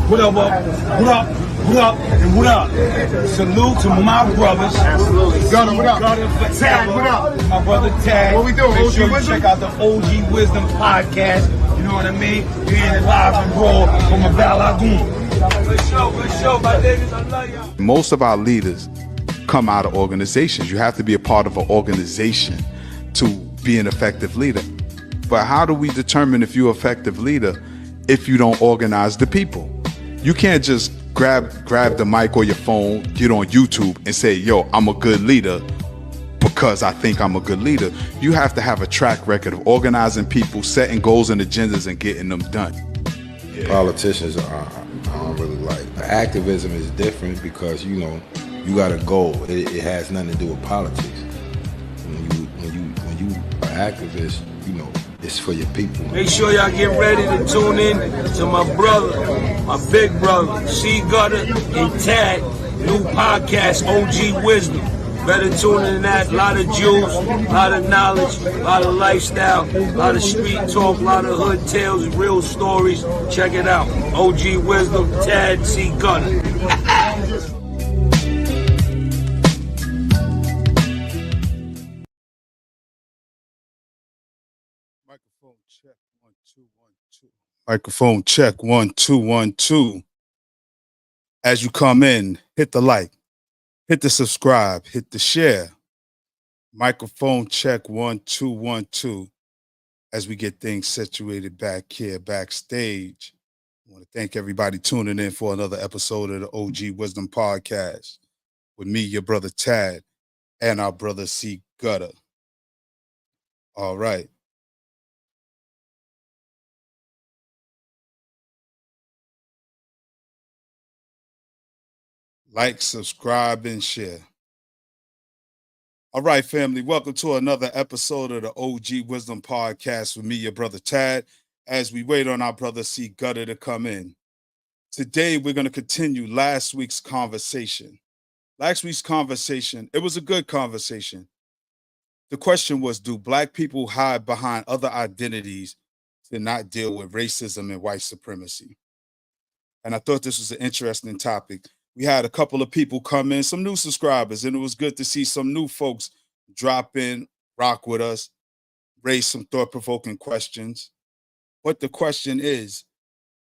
What up, and what up? Salute to my brothers. Absolutely. Gunner, what up? Tad, what up? My brother Tad. What we doing, Make OG sure you Wisdom? check out the OG Wisdom podcast. You know what I mean? We're in it live and raw from a Lagoon. Good show, my niggas. I love y'all. Most of our leaders come out of organizations. You have to be a part of an organization to be an effective leader. But how do we determine if you're an effective leader if you don't organize the people? You can't just grab the mic or your phone, get on YouTube and say, yo, I'm a good leader because I think I'm a good leader. You have to have a track record of organizing people, setting goals and agendas and getting them done. Yeah. Politicians I don't really like. Activism is different because, you know, you got a goal. It has nothing to do with politics. When you are activist, you know, it's for your people. Make sure y'all get ready to tune in to my brother, my big brother, C. Gutter and Tad, new podcast, OG Wisdom. Better tune in to that. A lot of jewels, a lot of knowledge, a lot of lifestyle, a lot of street talk, a lot of hood tales, real stories. Check it out. OG Wisdom, Tad, C. Gutter. Microphone check 1 2 1 2. Microphone check 1 2 1 2. As you come in, hit the like, hit the subscribe, hit the share. Microphone check 1 2 1 2. As we get things situated back here backstage, I want to thank everybody tuning in for another episode of the OG Wisdom Podcast with me, your brother Tad, and our brother C. Gutter. All right. Like, subscribe, and share. All right, family, welcome to another episode of the OG Wisdom Podcast with me, your brother Tad, as we wait on our brother C. Gutter to come in. Today, we're going to continue last week's conversation. Last week's conversation, it was a good conversation. The question was, do Black people hide behind other identities to not deal with racism and white supremacy? And I thought this was an interesting topic. We had a couple of people come in, some new subscribers, and it was good to see some new folks drop in, rock with us, raise some thought-provoking questions. But the question is,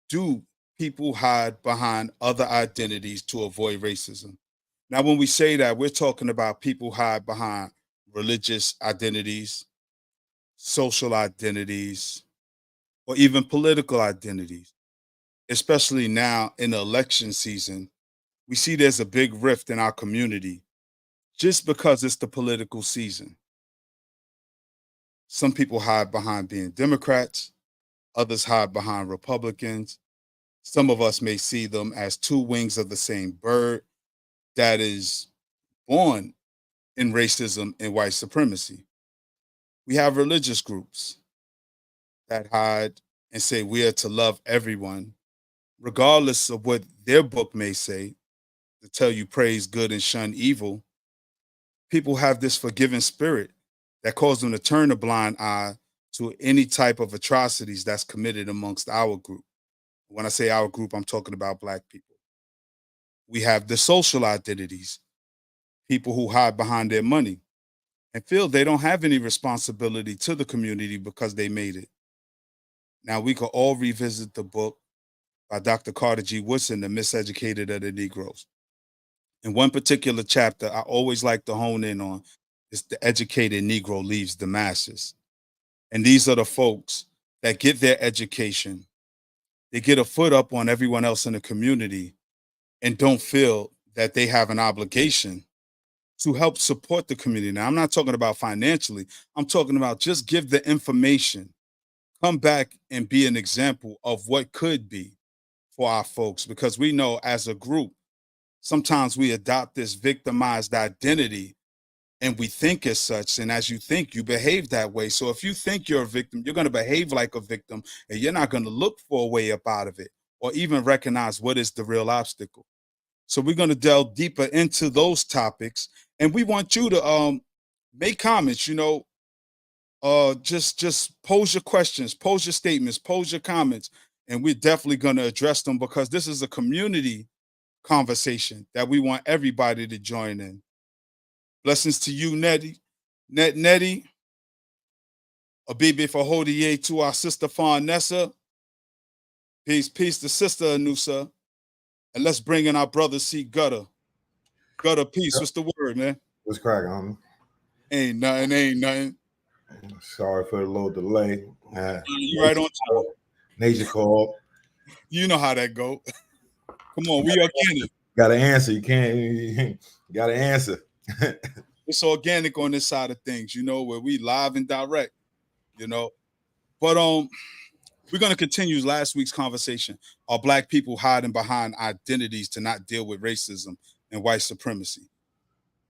do people hide behind other identities to avoid racism? Now, when we say that, we're talking about people hide behind religious identities, social identities, or even political identities. Especially now in the election season, we see there's a big rift in our community just because it's the political season. Some people hide behind being Democrats, others hide behind Republicans. Some of us may see them as two wings of the same bird that is born in racism and white supremacy. We have religious groups that hide and say we are to love everyone, regardless of what their book may say, to tell you praise good and shun evil. People have this forgiving spirit that causes them to turn a blind eye to any type of atrocities that's committed amongst our group. When I say our group, I'm talking about Black people. We have the social identities, people who hide behind their money and feel they don't have any responsibility to the community because they made it. Now, we could all revisit the book by Dr. Carter G. Woodson, The Miseducated of the Negroes. In one particular chapter, I always like to hone in on is the educated Negro leaves the masses. And these are the folks that get their education, they get a foot up on everyone else in the community and don't feel that they have an obligation to help support the community. Now, I'm not talking about financially. I'm talking about just give the information, come back and be an example of what could be for our folks, because we know as a group, sometimes we adopt this victimized identity and we think as such. And as you think, you behave that way. So if you think you're a victim, you're going to behave like a victim and you're not going to look for a way up out of it or even recognize what is the real obstacle. So we're going to delve deeper into those topics. And we want you to make comments, just pose your questions, pose your statements, pose your comments, and we're definitely going to address them because this is a community conversation that we want everybody to join in. Blessings to you, Nettie. A BB for Hodier to our sister Farnessa. Peace to sister Anusa. And let's bring in our brother C Gutter. Gutter, peace. What's the word, man? What's cracking, homie? Ain't nothing. Sorry for the little delay. You right on time. Nature call. You know how that go. Come on, we organic. Got to answer. You got to answer. It's organic on this side of things, where we live and direct, But we're going to continue last week's conversation. Are Black people hiding behind identities to not deal with racism and white supremacy?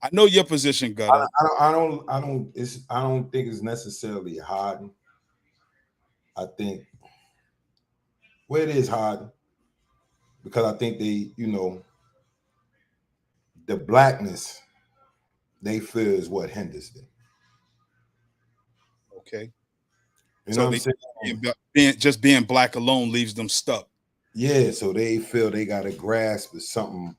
I know your position, Gutter. I don't think it's necessarily hiding. I think it is hiding because I think they, the blackness they feel is what hinders them. Okay. You know what I'm saying? Just being Black alone leaves them stuck. Yeah, so they feel they got to grasp something,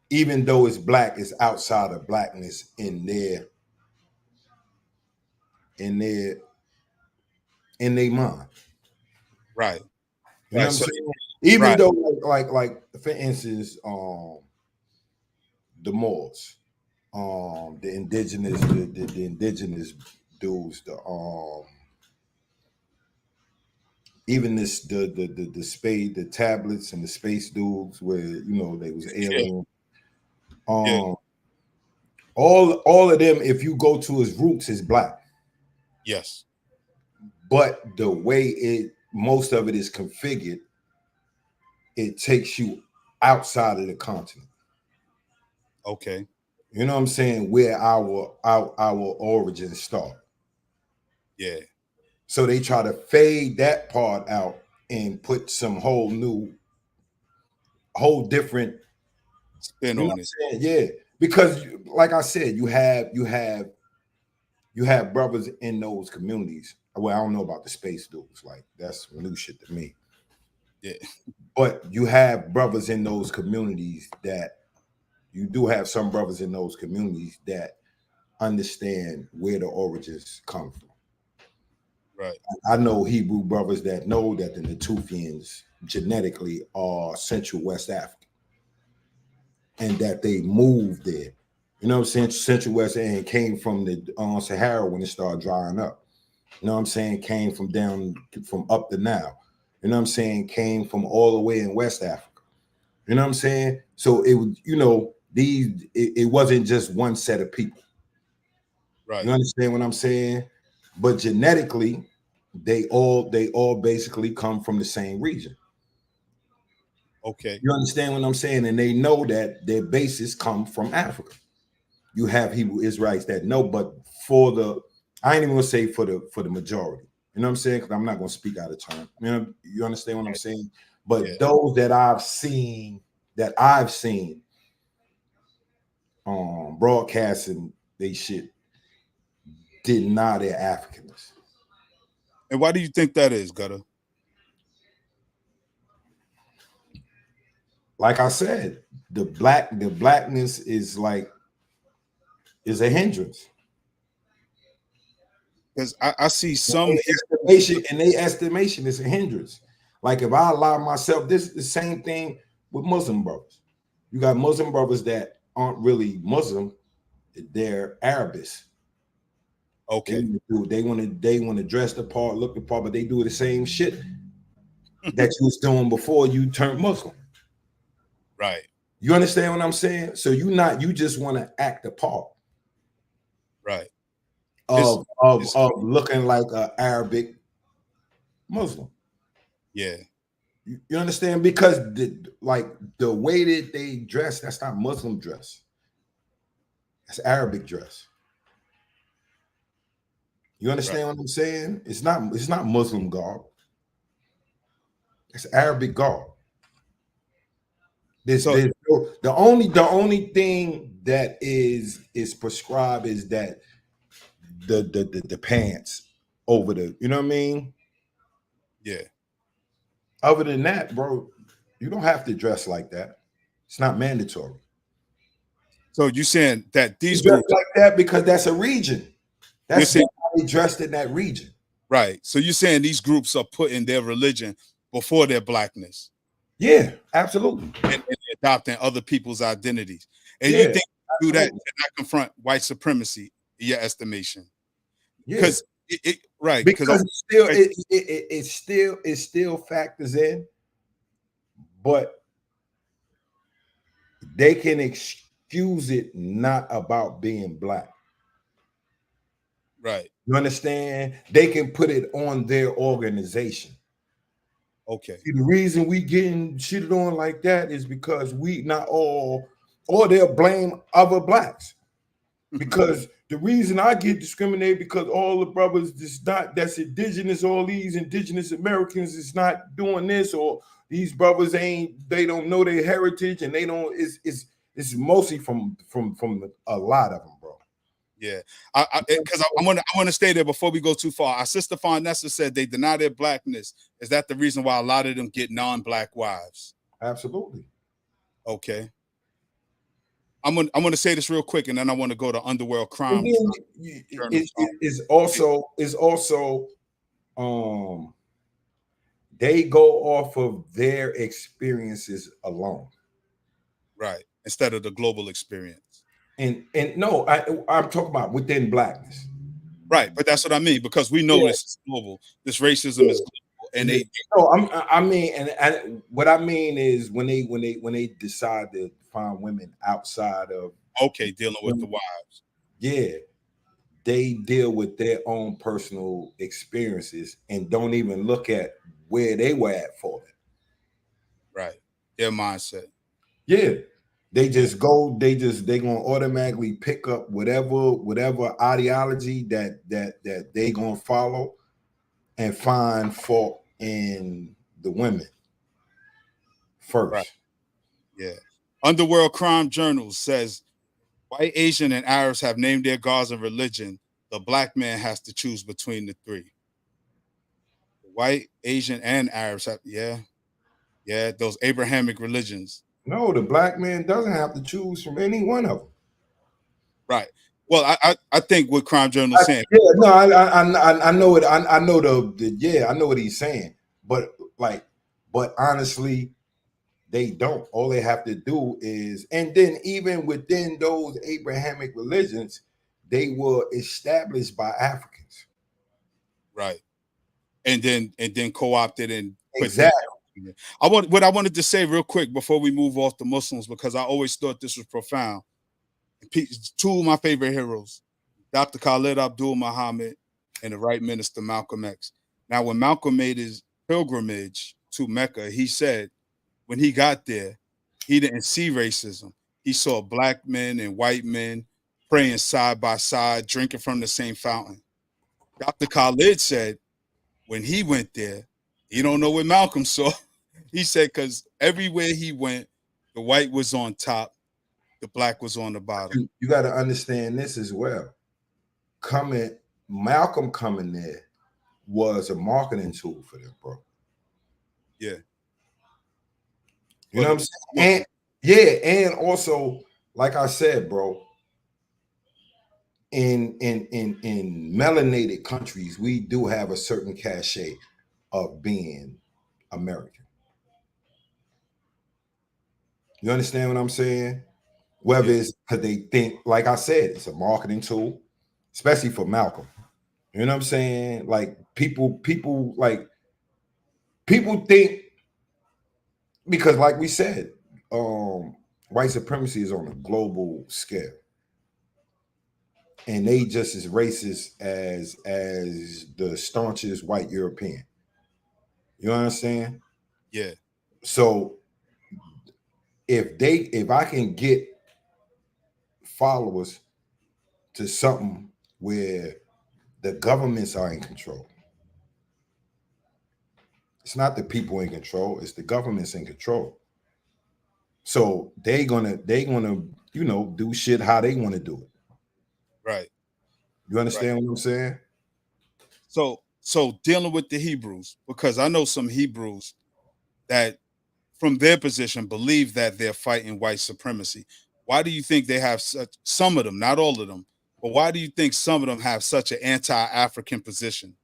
even though it's Black, it's outside of blackness in their mind. Right. You know what I'm saying? Even though, like for instance, the Moors, the indigenous dudes, even the tablets and the space dudes where they was alien. All of them, if you go to his roots, is Black. Yes. But the way most of it is configured, it takes you outside of the continent. Okay. You know what I'm saying? Where our origins start. Yeah. So they try to fade that part out and put some whole different spin on it. Yeah, because like I said, you have brothers in those communities. Well, I don't know about the space dudes. Like that's new shit to me. Yeah. But you have brothers in those communities that you do have some brothers in those communities that understand where the origins come from. Right. I know Hebrew brothers that know that the Natufians genetically are Central West African and that they moved there. You know what I'm saying? Central West and came from the Sahara when it started drying up. You know what I'm saying? Came from up the Nile. You know what I'm saying? Came from all the way in West Africa. You know what I'm saying? So it was, it wasn't just one set of people. Right. You understand what I'm saying? But genetically, they all basically come from the same region. Okay. You understand what I'm saying? And they know that their bases come from Africa. You have Hebrew Israelites that know, but I ain't even gonna say for the majority. You know what I'm saying? Because I'm not gonna speak out of turn. You understand what I'm saying? But those that I've seen broadcasting they shit deny their Africanness. And why do you think that is, Gutter? Like I said, the blackness is a hindrance. Because I see some in their estimation, it's a hindrance. Like if I allow myself, this is the same thing with Muslim brothers. You got Muslim brothers that aren't really Muslim, they're Arabists. Okay. They want to dress the part, look the part, but they do the same shit that you was doing before you turned Muslim. Right. You understand what I'm saying? So you just want to act the part. Right. Of looking like an Arabic Muslim. Yeah. You understand? Because the way that they dress, that's not Muslim dress. That's Arabic dress. You understand what I'm saying? It's not Muslim garb. It's Arabic garb. The only thing that is prescribed is that the pants over the, you know what I mean? Yeah. Other than that, bro, you don't have to dress like that. It's not mandatory. So you're saying that You these dress groups, like that because that's a region. you're That's saying, how they dressed in that region. right. So you're saying these groups are putting their religion before their blackness Yeah, absolutely. and adopting other people's identities. And you Yeah, think do that absolutely. to not confront white supremacy, in your estimation? Yeah, Because right, because because it still factors in, but they can excuse it not about being black. right. You understand? They can put it on their organization. Okay. See, the reason we getting shitted on like that is because we not all, or they'll blame other blacks. Because the reason I get discriminated because all the brothers that's indigenous, all these indigenous Americans is not doing this, or these brothers they don't know their heritage, and they don't. It's mostly from a lot of them, bro. Yeah, because I want to stay there before we go too far. Our sister Farnessa said they deny their blackness. Is that the reason why a lot of them get non-black wives? Absolutely. Okay, I'm gonna say this real quick, and then I want to go to Underworld And Crime then Journal. it's also they go off of their experiences alone. Right, instead of the global experience. And no, I'm talking about within blackness. Right, but that's what I mean, because we know Yeah. this is global. This racism is global, and they No, I mean, and what I mean is when they decide to find women outside of okay dealing with the wives. yeah, they deal with their own personal experiences and don't even look at where they were at for it. Right, their mindset. Yeah, they just go. They gonna automatically pick up whatever ideology that they gonna follow and find fault in the women first. Right. Yeah. Underworld Crime Journal says white, Asian, and Arabs have named their gods and religion. The black man has to choose between the three. White, Asian, and Arabs have, yeah, those Abrahamic religions. No, the black man doesn't have to choose from any one of them. Right. Well, I think what Crime Journal is saying. Yeah, no, I know it. I know I know what he's saying. But honestly, they don't. All they have to do is, and then even within those Abrahamic religions, they were established by Africans. Right. And then co-opted and put Exactly. what I wanted to say real quick before we move off the Muslims, because I always thought this was profound. Two of my favorite heroes, Dr. Khalid Abdul Muhammad and the right minister Malcolm X. Now, when Malcolm made his pilgrimage to Mecca, he said when he got there, he didn't see racism. He saw black men and white men praying side by side, drinking from the same fountain. Dr. Khalid said when he went there, he don't know what Malcolm saw. He said because everywhere he went, the white was on top, the black was on the bottom. You got to understand this as well. Malcolm coming there was a marketing tool for them, bro. Yeah. You know what I'm saying? And yeah, and also, like I said, bro, in melanated countries, we do have a certain cachet of being American. You understand what I'm saying? Whether it's because they think, like I said, it's a marketing tool, especially for Malcolm. You know what I'm saying? Like people think because, like we said, white supremacy is on a global scale, and they just as racist as the staunchest white European. You understand? Yeah. So if I can get followers to something where the governments are in control, it's not the people in control, it's the governments in control. So they gonna do shit how they want to do it. Right. You understand what I'm saying? So dealing with the Hebrews, because I know some Hebrews that from their position believe that they're fighting white supremacy. Why do you think they have such, some of them, not all of them, but why do you think some of them have such an anti-African position?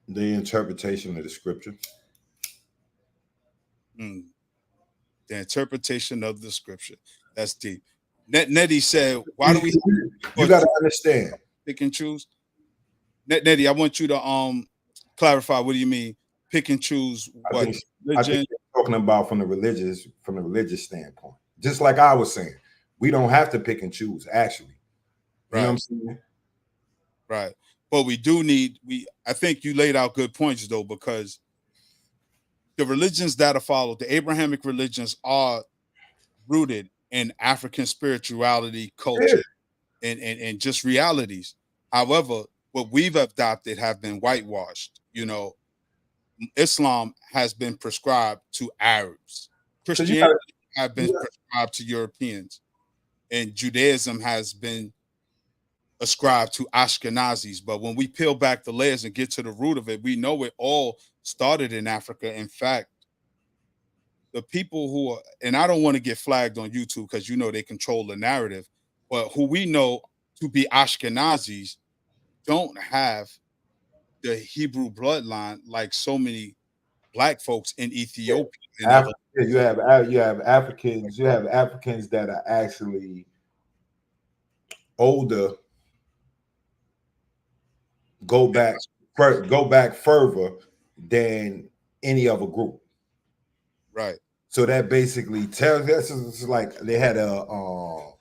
The interpretation of the scripture. Mm, the interpretation of the scripture. That's deep. Nettie said, why do we You got to understand. pick and choose? Nettie, I want you to clarify, what do you mean pick and choose what? I think you're talking about from the religious standpoint. Just like I was saying, we don't have to pick and choose, actually. You know what I'm saying? Right. But we do need, I think you laid out good points though, because the religions that are followed, the Abrahamic religions, are rooted in African spirituality, culture, and just realities. However, what we've adopted have been whitewashed. You know, Islam has been prescribed to Arabs. Christianity have been prescribed to Europeans. And Judaism has been ascribed to Ashkenazis. But when we peel back the layers and get to the root of it, we know it all started in Africa. In fact, the people who are, and I don't want to get flagged on YouTube because you know they control the narrative, but who we know to be Ashkenazis don't have the Hebrew bloodline like so many black folks in Ethiopia. You have Africans. You have Africans that are actually older. Go back further than any other group. Right. So that basically tells us, it's like they had a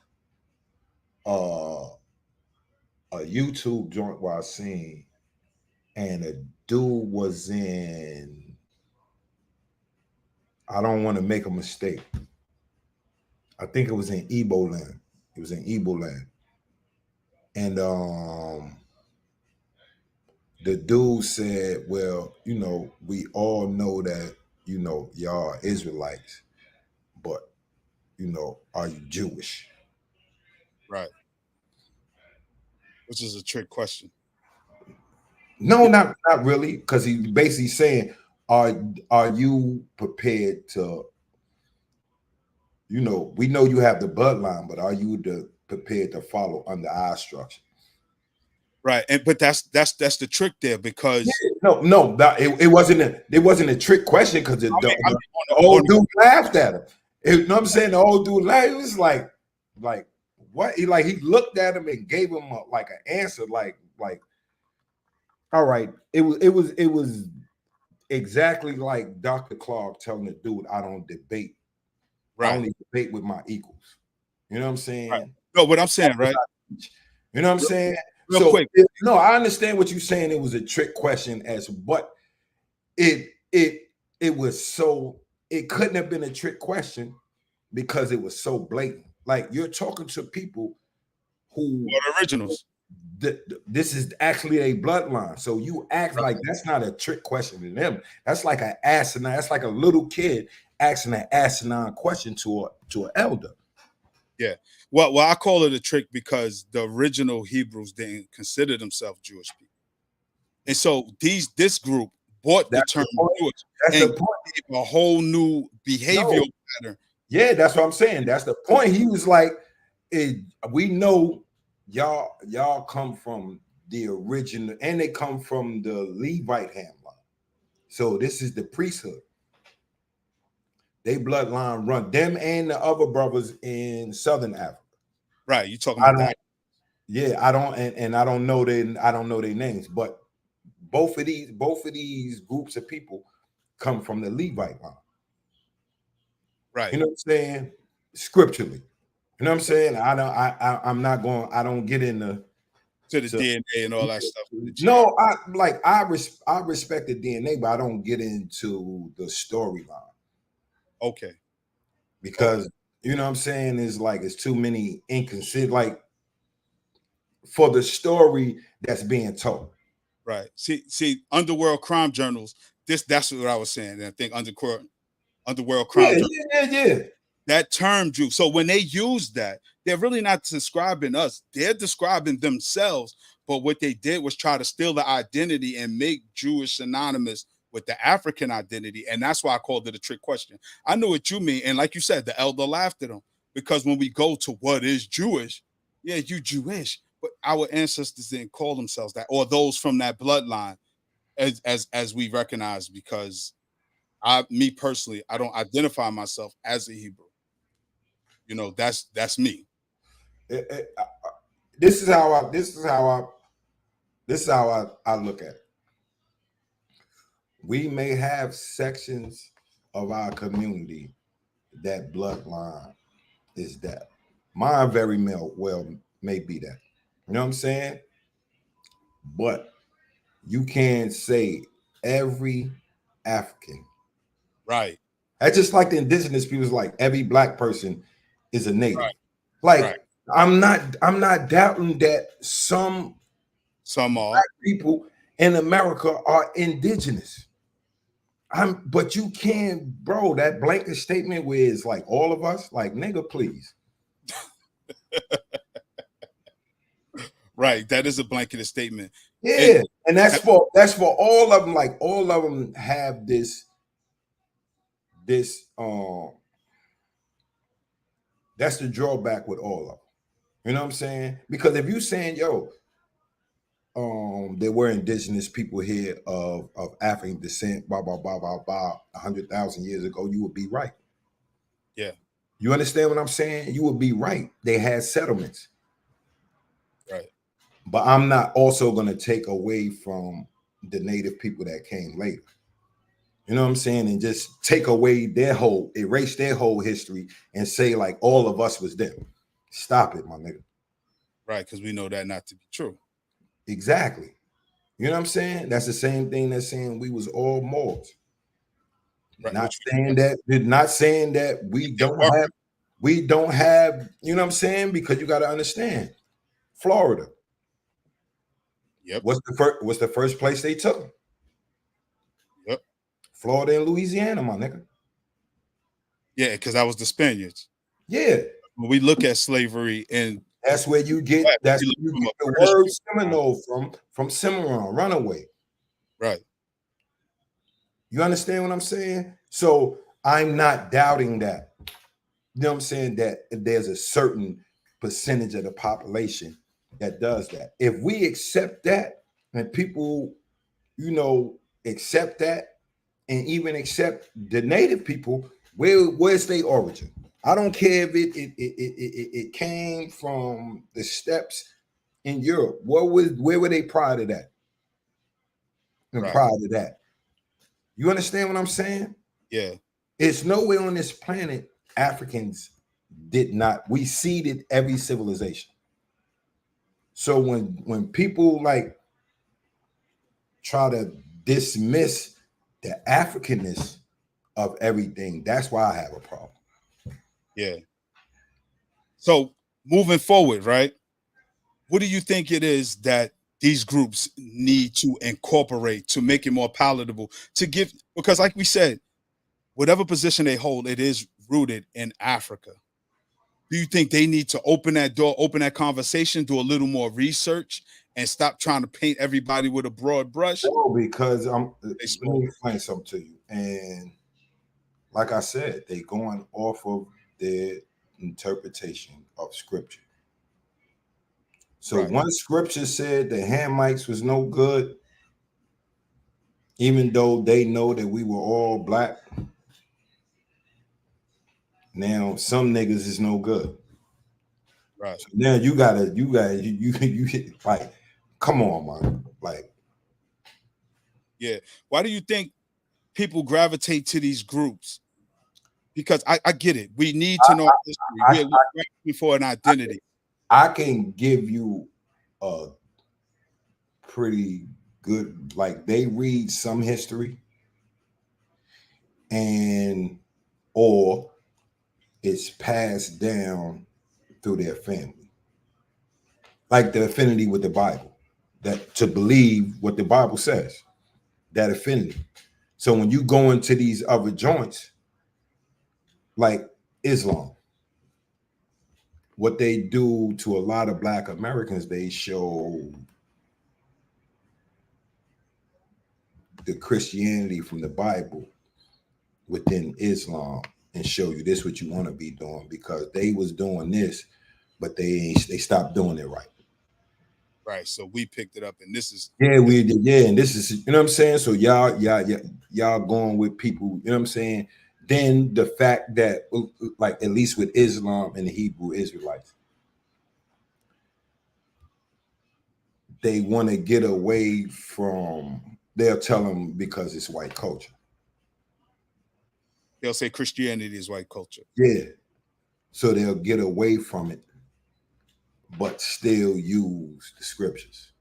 YouTube joint where I seen, and a dude was in, I don't want to make a mistake, I think it was in Igbo land. It was in Igbo land. And the dude said, well, you know, we all know that, you know, y'all are Israelites, but, you know, are you Jewish? Right. Which is a trick question. No, not really, because he's basically saying, are you prepared to, you know, we know you have the bloodline, but are you prepared to follow under our structure? Right, but that's the trick there, because it wasn't a trick question, because the old dude laughed at him. You know what I'm saying? The old dude laughed. It was like what? He looked at him and gave him an answer, like all right. It was exactly like Dr. Clark telling the dude, I don't debate. Right. I only debate with my equals. You know what I'm saying? Right. No, what I'm saying, right? You know what I'm saying? Real quick. No, I understand what you're saying. It was a trick question, but it was so, it couldn't have been a trick question because it was so blatant. Like, you're talking to people who are originals. This is actually a bloodline. So you act like that's not a trick question to them. That's like an asinine. That's like a little kid asking an asinine question to an elder. Yeah. Well, I call it a trick because the original Hebrews didn't consider themselves Jewish people, and so this group bought the term Jewish and gave a whole new behavioral pattern. Yeah, that's what I'm saying. That's the point. He was like, we know y'all come from the original, and they come from the Levite hand line. So this is the priesthood. They bloodline run them and the other brothers in Southern Africa. Right. You talking about that? Yeah, I don't, and I don't know their names, but both of these groups of people come from the Levite line. Right. You know what I'm saying? Scripturally. You know what I'm saying? I don't get into the DNA and all that stuff. No, I respect the DNA, but I don't get into the storyline. Okay. Because you know what I'm saying, is like it's too many inconsistent, like for the story that's being told. Right. See, Underworld Crime Journals. That's what I was saying. And I think Underworld Crime Journals. Yeah. that term Jew. So when they use that, they're really not describing us. They're describing themselves. But what they did was try to steal the identity and make Jewish synonymous with the African identity. And that's why I called it a trick question. I know what you mean. And like you said, the elder laughed at them, because when we go to what is Jewish, yeah, you Jewish, but our ancestors didn't call themselves that, or those from that bloodline, as we recognize, because me personally, I don't identify myself as a Hebrew. You know, that's me. This is how I look at it. We may have sections of our community that bloodline is that. Mine very well may be that. You know what I'm saying? But you can't say every African. Right. That's just like the indigenous people's, like every black person is a native. Right. Like Right. I'm not doubting that some are black people in America are indigenous. But you can't, bro, that blanket statement where it's like all of us, like, nigga, please. Right. That is a blanketed statement. Yeah. And that's for all of them. Like all of them have this that's the drawback with all of them. You know what I'm saying? Because if you saying, yo, there were indigenous people here of African descent, blah, blah, blah, blah, blah, 100,000 years ago, you would be right. Yeah. You understand what I'm saying? You would be right. They had settlements. Right. But I'm not also going to take away from the native people that came later. You know what I'm saying? And just take away erase their whole history and say like all of us was them. Stop it, my nigga. Right, because we know that not to be true. Exactly. You know what I'm saying? That's the same thing that's saying we was all Moors. Right. Not saying that we don't have, you know what I'm saying? Because you got to understand, Florida. Yep. What's the first place they took them? Yep. Florida and Louisiana, my nigga. Yeah, because that was the Spaniards. Yeah. When we look at slavery, and that's where you get the word Seminole from Cimarron, runaway. Right. You understand what I'm saying? So I'm not doubting that. You know what I'm saying? That there's a certain percentage of the population that does that. If we accept that, and people, you know, accept that, and even accept the native people, where's their origin? I don't care if it came from the steppes in Europe. Where were they prior to that? And prior to that, you understand what I'm saying? Yeah. It's nowhere on this planet Africans did not. We seeded every civilization. So when people like try to dismiss the Africanness of everything, that's why I have a problem. Yeah. So moving forward, right? What do you think it is that these groups need to incorporate to make it more palatable, to give, because like we said, whatever position they hold, it is rooted in Africa. Do you think they need to open that door, open that conversation, do a little more research, and stop trying to paint everybody with a broad brush? No, because let me explain something to you. And like I said, they going off of their interpretation of scripture. So one scripture said the Hamites was no good, even though they know that we were all black. Now some niggas is no good. Right. So now you like, come on, man. Like, yeah. Why do you think people gravitate to these groups? Because I get it. We need to know history. We're looking for an identity. I can give you a pretty good, like, they read some history or it's passed down through their family, like the affinity with the Bible, that to believe what the Bible says, that affinity. So when you go into these other joints, like Islam. What they do to a lot of Black Americans, they show the Christianity from the Bible within Islam and show you this what you want to be doing, because they was doing this, but they stopped doing it right. Right. So we picked it up, and this is We did, and this is, you know what I'm saying? So y'all going with people, you know what I'm saying? Then the fact that, like, at least with Islam and the Hebrew Israelites, they want to get away from, they'll tell them because it's white culture. They'll say Christianity is white culture. Yeah. So they'll get away from it, but still use the scriptures.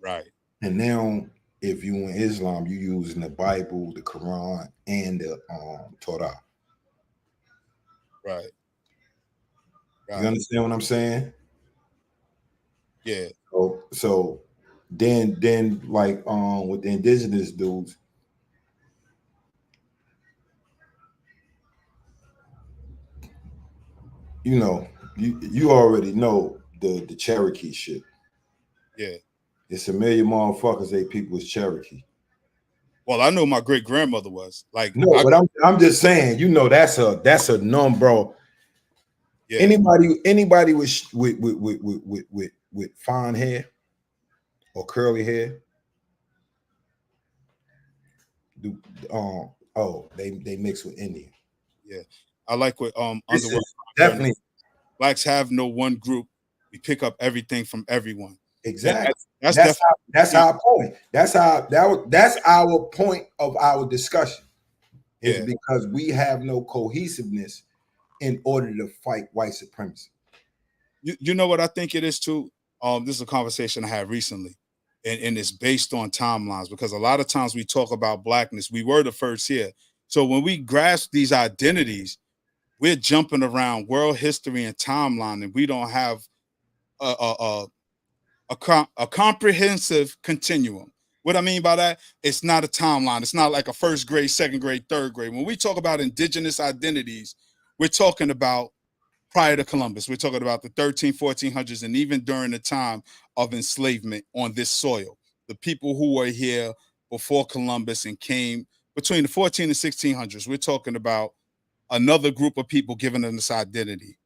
Right. And now, if you in Islam, you using the Bible, the Quran, and the Torah. Right. You understand what I'm saying? Yeah. So then like with the indigenous dudes, you know, you already know the Cherokee shit. Yeah. It's a million motherfuckers they people was Cherokee. Well, I know my great grandmother was like. No, but I'm just saying, you know, that's a numb, bro. Yeah. Anybody with fine hair or curly hair, they mix with Indian. Yeah, I like what Underworld. Definitely, Blacks have no one group. We pick up everything from everyone. Exactly. That's our point. That's our point of our discussion. Is because we have no cohesiveness in order to fight white supremacy. You know what I think it is too? This is a conversation I had recently, and it's based on timelines, because a lot of times we talk about Blackness. We were the first here. So when we grasp these identities, we're jumping around world history and timeline, and we don't have a comprehensive continuum. What I mean by that, it's not a timeline. It's not like a first grade, second grade, third grade. When we talk about indigenous identities, we're talking about prior to Columbus. We're talking about the 1400s, and even during the time of enslavement on this soil. The people who were here before Columbus and came between the 14 and 1600s. We're talking about another group of people giving them this identity.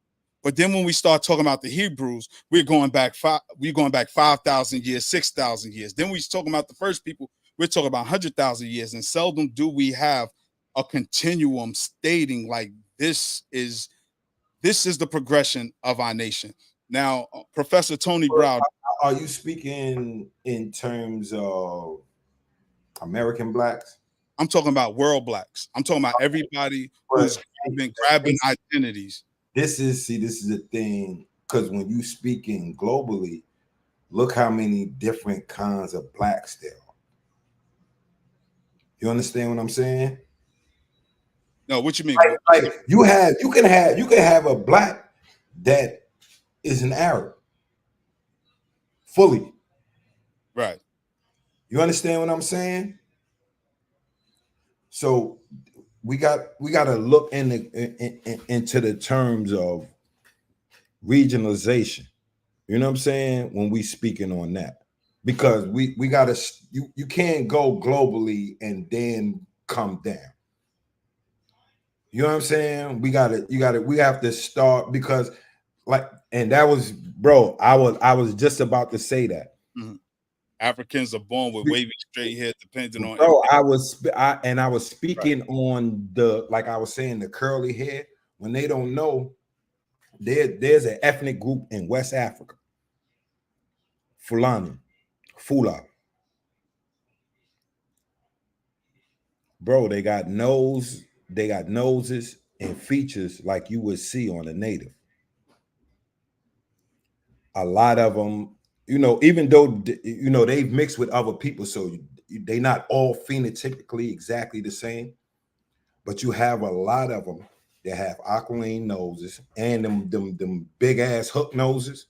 But then when we start talking about the Hebrews, we're going back 5,000 years, 6,000 years. Then we're talking about the first people, we're talking about 100,000 years, and seldom do we have a continuum stating like this is the progression of our nation. Now, Professor Tony Brown. Are you speaking in terms of American Blacks? I'm talking about world Blacks. I'm talking about everybody who's been grabbing identities. This is the thing, because when you speaking globally, look how many different kinds of Blacks there are. You understand what I'm saying? No, what you mean? Like you can have a Black that is an Arab fully. Right. You understand what I'm saying? So we got to look into the terms of regionalization. You know what I'm saying? When we speaking on that, because we got to, you can't go globally and then come down. You know what I'm saying? We have to start, because and that was, bro, I was just about to say that. Mm-hmm. Africans are born with wavy straight hair, depending on. Bro, I was speaking on the, like I was saying, the curly hair. When they don't know, there's an ethnic group in West Africa, Fulani, Fula. Bro, they got noses and features like you would see on a native. A lot of them, even though they've mixed with other people, so they not all phenotypically exactly the same, but you have a lot of them that have aquiline noses and them big ass hook noses,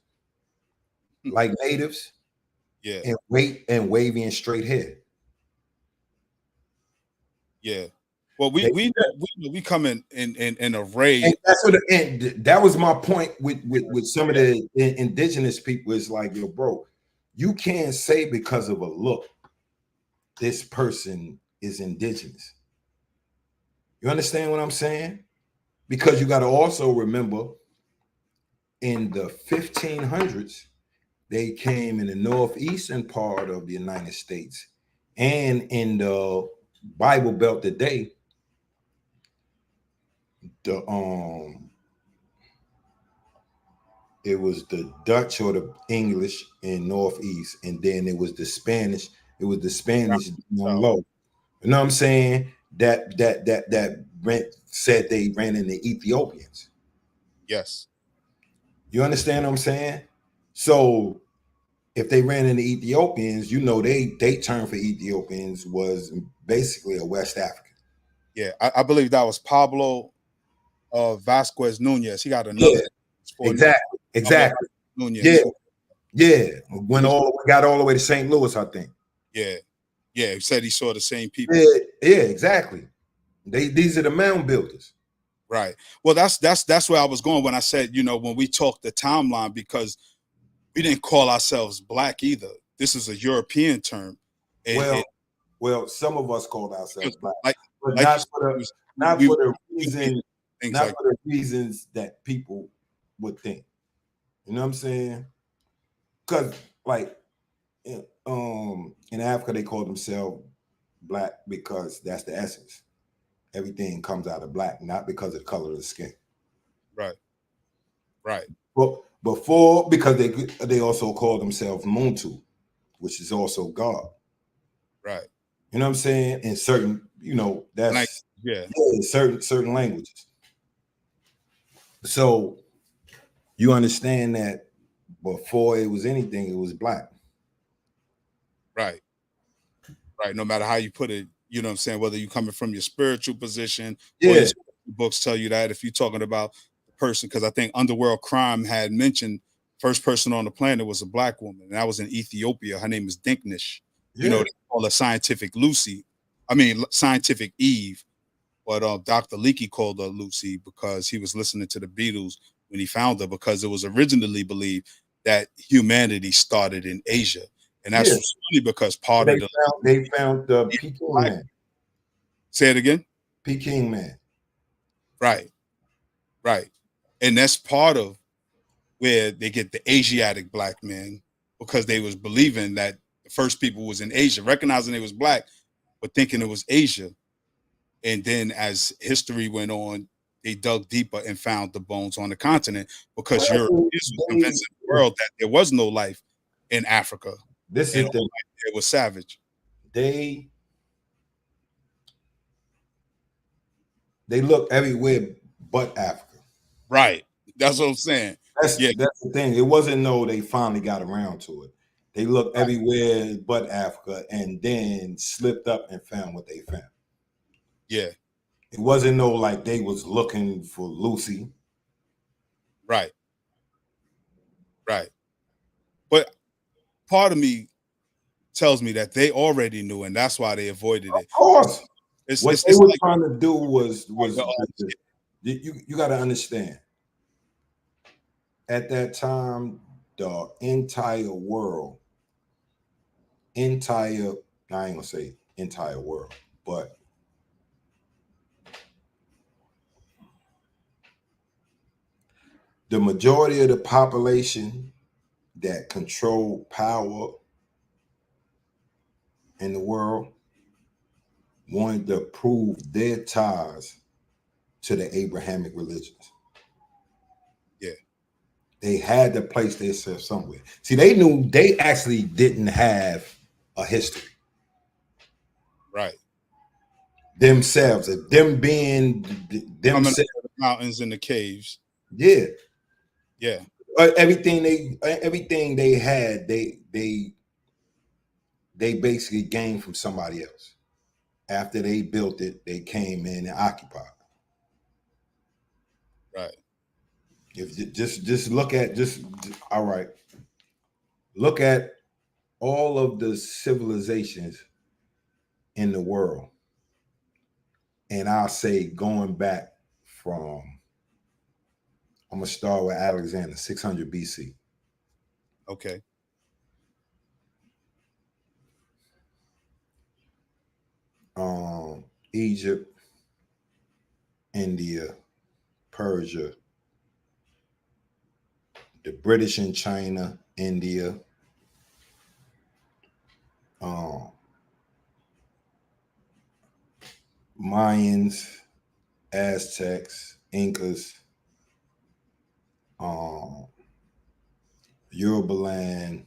like natives. Yeah. And wavy and straight hair. Yeah. Well, we come in array. And that's what, and that was my point with some of the indigenous people. Is like, yo, bro, you can't say because of a look this person is indigenous. You understand what I'm saying? Because you got to also remember in the 1500s, they came in the northeastern part of the United States and in the Bible Belt today. The it was the Dutch or the English in northeast, and then it was the Spanish. It was the Spanish on low. You know what I'm saying? That said they ran into Ethiopians. Yes. You understand what I'm saying? So if they ran into Ethiopians, you know they term for Ethiopians was basically a West African. Yeah, I believe that was Pablo Vasquez Nunez. He got another. Yeah, exactly. Nunez. Yeah. Got all the way to St. Louis, I think. Yeah. He said he saw the same people. Yeah, exactly. These are the mound builders. Right. Well, that's where I was going when I said, when we talked the timeline, because we didn't call ourselves black either. This is a European term. Well, some of us called ourselves black, but like not for the reasons that people would think. You know what I'm saying? Because like in Africa, they call themselves black because that's the essence. Everything comes out of black, not because of the color of the skin. Right. Well, before, because they also call themselves Muntu, which is also God. Right. You know what I'm saying? In certain, that's certain languages. So you understand that before it was anything, it was black. Right. No matter how you put it, you know what I'm saying? Whether you're coming from your spiritual position, or your books tell you that, if you're talking about the person, because I think Underworld Crime had mentioned first person on the planet was a black woman, and that was in Ethiopia. Her name is Dinknish. They call her Scientific Lucy. I mean, Scientific Eve. But Dr. Leakey called her Lucy because he was listening to the Beatles when he found her, because it was originally believed that humanity started in Asia. And that's funny because they found the Peking man. Say it again. Peking man. Right. And that's part of where they get the Asiatic black man, because they was believing that the first people was in Asia, recognizing they was black, but thinking it was Asia. And then as history went on, they dug deeper and found the bones on the continent, because Europeans was convincing the world that there was no life in Africa. This is it was savage. They look everywhere but Africa. Right. That's what I'm saying. That's the thing. It wasn't they finally got around to it. They looked everywhere but Africa, and then slipped up and found what they found. Yeah. It wasn't like they was looking for Lucy. Right. But part of me tells me that they already knew, and that's why they avoided it. Of course. What they were trying to do was you got to understand. At that time, the entire world, I ain't gonna say entire world, but the majority of the population that controlled power in the world wanted to prove their ties to the Abrahamic religions. Yeah. They had to place themselves somewhere. See, they knew they actually didn't have a history. Right. Themselves, them being themselves. The mountains and the caves. Yeah. Yeah. Everything they had, they basically gained from somebody else. After they built it, they came in and occupied. Right. If just look at all right. Look at all of the civilizations in the world. And I'll say going back from, I'm gonna start with Alexander, 600 BC. Okay. Egypt, India, Persia, the British in China, India, Mayans, Aztecs, Incas, Yorubaland.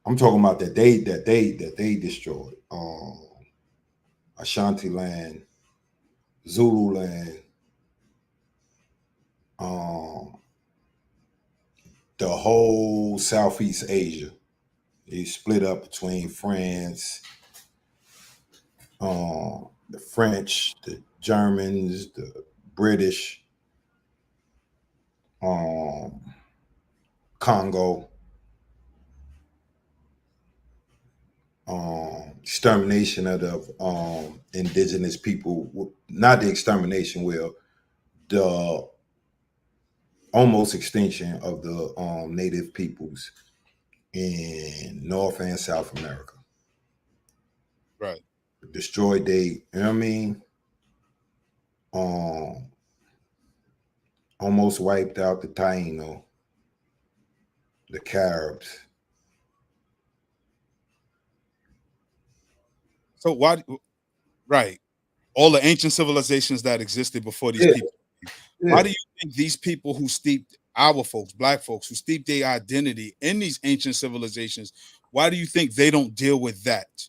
I'm talking about that they destroyed. Ashanti land, Zululand, the whole Southeast Asia. They split up between France, the French, the Germans, the British, Congo, extermination of the indigenous people, not the extermination, well, the almost extinction of the native peoples in North and South America. Right. Destroyed they, you know what I mean? Almost wiped out the Taino, the Caribs. So why? Right. All the ancient civilizations that existed before these people. Yeah. Why do you think these people who steeped our folks, black folks, who steeped their identity in these ancient civilizations, why do you think they don't deal with that?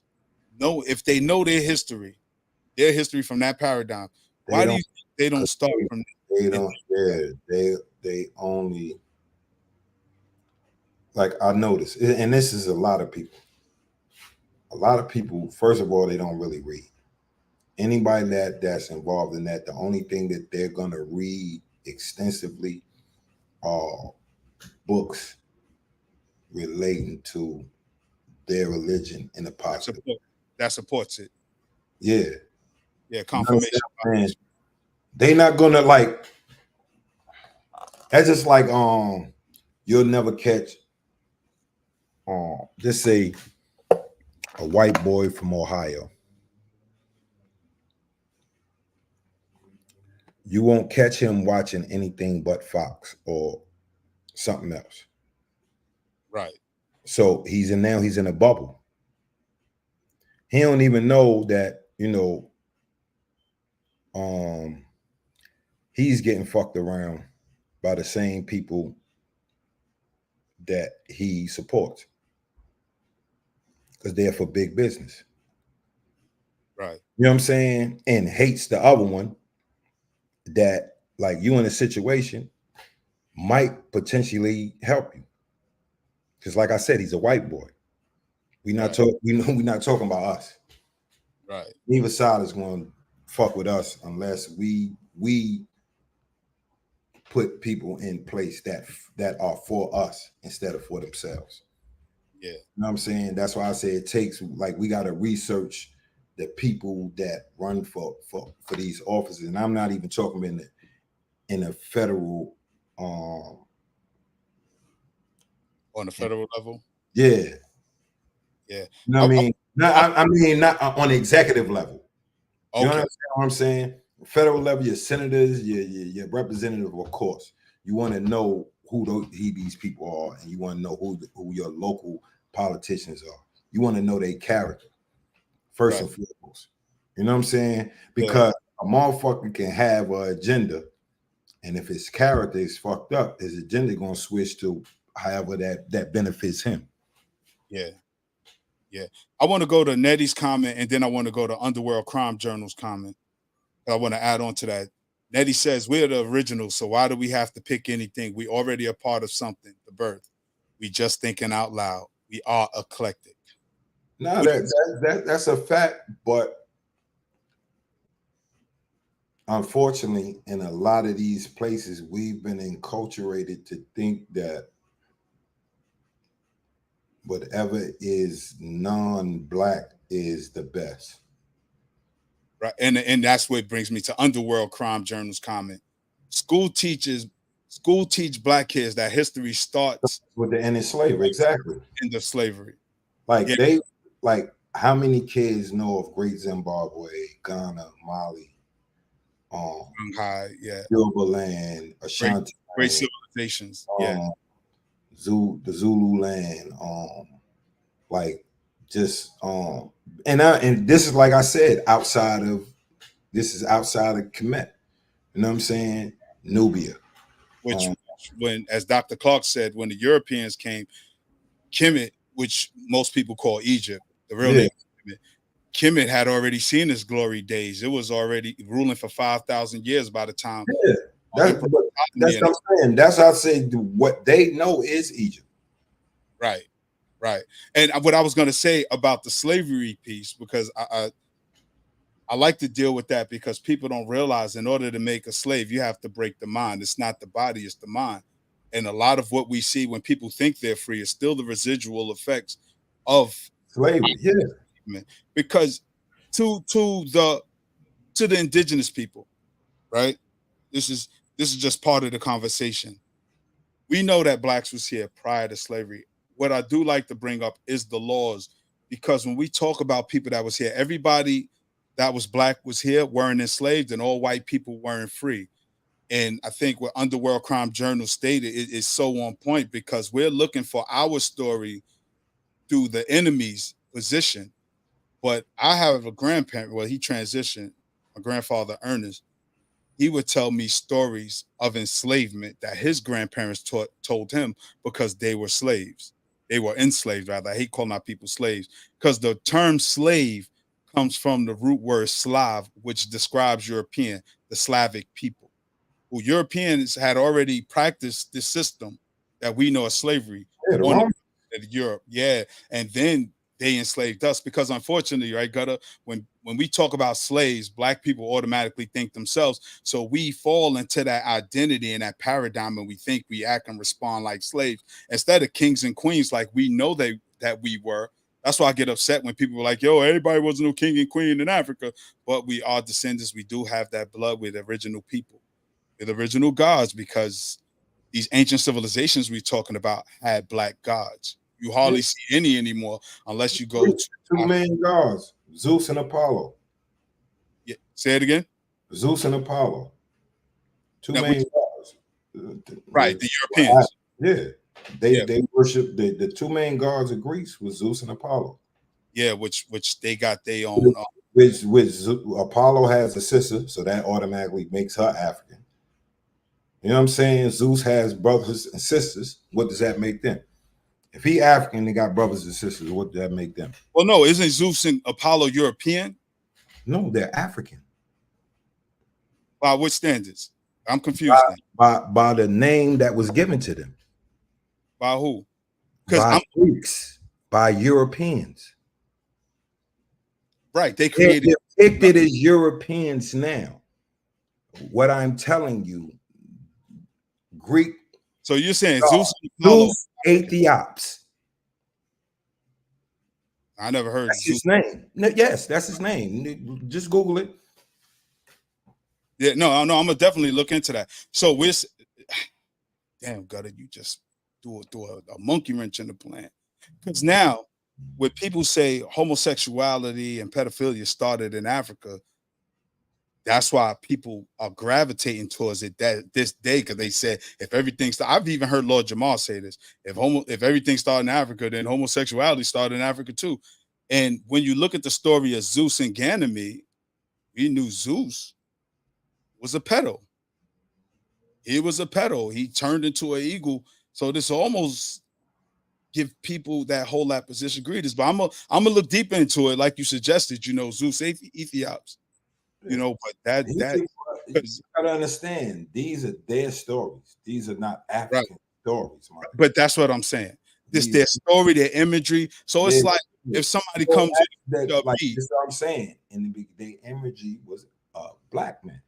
No, if they know their history from that paradigm, why do you think they don't start from that? They don't. Yeah, they only, like, I noticed, and this is a lot of people. A lot of people, first of all, they don't really read. Anybody that's involved in that, the only thing that they're gonna read extensively are books relating to their religion in a positive. That supports it. Yeah. Yeah, confirmation. You know, they not gonna, like, that's just like you'll never catch just say a white boy from Ohio. You won't catch him watching anything but Fox or something else. Right. So he's in a bubble. He don't even know that, he's getting fucked around by the same people that he supports, because they're for big business. Right. You know what I'm saying? And hates the other one that, like, you in a situation might potentially help you. Because, like I said, he's a white boy. We're not talking about us. Right. Neither side is going to fuck with us unless we put people in place that are for us instead of for themselves. Yeah. You know what I'm saying? That's why I say it takes, like, we got to research the people that run for these offices. And I'm not even talking in a federal on the federal level. Yeah. Yeah. You know what I mean? I mean, not on the executive level. Okay. You understand what I'm saying? Federal level, your senators, your representative, of course. You want to know who these people are, and you want to know who your local politicians are. You want to know their character first and foremost. You know what I'm saying? Because a motherfucker can have an agenda, and if his character is fucked up, his agenda gonna switch to however that benefits him. Yeah. Yeah. I want to go to Nettie's comment, and then I want to go to Underworld Crime Journal's comment. I want to add on to that. Nettie says, we're the originals, so why do we have to pick anything? We already a part of something, the birth. We just thinking out loud. We are eclectic. No, that's a fact, but unfortunately, in a lot of these places, we've been enculturated to think that whatever is non-black is the best. Right. And that's what brings me to Underworld Crime Journal's comment. School teach black kids that history starts with the end of slavery. Exactly. end of slavery. Like Yeah. they like how many kids know of Great Zimbabwe, Ghana, Mali, High, yeah. Silverland, Ashanti Great land, civilizations. Yeah. the Zulu land, like just and this is like I said, outside of Kemet. You know what I'm saying? Nubia. Which when, as Dr. Clark said, when the Europeans came, Kemet, which most people call Egypt, the real name is Kemet, had already seen its glory days. It was already ruling for 5,000 years by the time. Yeah, that's what I'm saying. That's how I say what they know is Egypt. Right, right. And what I was going to say about the slavery piece, because I like to deal with that because people don't realize in order to make a slave, you have to break the mind. It's not the body, it's the mind. And a lot of what we see when people think they're free is still the residual effects of slavery. Yeah. Because to the indigenous people, right? This is just part of the conversation. We know that blacks was here prior to slavery. What I do like to bring up is the laws, because when we talk about people that was here, everybody that was black was here, weren't enslaved, and all white people weren't free. And I think what Underworld Crime Journal stated is so on point, because we're looking for our story through the enemy's position. But I have a grandparent, well, he transitioned, my grandfather Ernest. He would tell me stories of enslavement that his grandparents told him because they were slaves. They were enslaved, rather. I hate calling our people slaves, because the term slave comes from the root word Slav, which describes European, the Slavic people. Who Europeans had already practiced this system that we know as slavery on Europe. Yeah. And then they enslaved us, because unfortunately, right, Gutter, when we talk about slaves, black people automatically think themselves. So we fall into that identity and that paradigm, and we think we act and respond like slaves instead of kings and queens like we know that we were. That's why I get upset when people are like, yo, everybody wasn't no king and queen in Africa. But we are descendants. We do have that blood with original people, with original gods, because these ancient civilizations we're talking about had black gods. You hardly see any anymore unless you go to two main gods, Zeus and Apollo. Yeah, say it again. Zeus and Apollo. Two main gods. Right, the Europeans. Yeah. They worship the two main gods of Greece was Zeus and Apollo. Yeah, which they got their own. Which Apollo has a sister, so that automatically makes her African. You know what I'm saying? Zeus has brothers and sisters. What does that make them? If he African, they got brothers and sisters. What does that make them? Well, no, isn't Zeus and Apollo European? No, they're African. By which standards? I'm confused. By the name that was given to them. By who? By Greeks, by Europeans. Right, they created. They're depicted as Europeans now. What I'm telling you, Greek. So you're saying Zeus and Apollo ate the ops. I never heard that's Zeus. His name. Yes, that's his name. Just Google it. Yeah, no, I'm gonna definitely look into that. So we're damn Gutter, you just threw a monkey wrench in the plan. Because now, when people say homosexuality and pedophilia started in Africa, that's why people are gravitating towards it this day, because they said if everything's, I've even heard Lord Jamal say this, if everything started in Africa, then homosexuality started in Africa too. And when you look at the story of Zeus and Ganymede, we knew Zeus was a pedo. He was a pedo. He turned into an eagle. So this almost give people that whole position greetings. But I'm gonna look deep into it, like you suggested. Zeus Ethiops. But that you gotta understand, these are their stories. These are not African stories, man. But that's what I'm saying. This their story, their imagery. So it's like if somebody comes like this is what I'm saying. In the imagery was a black man.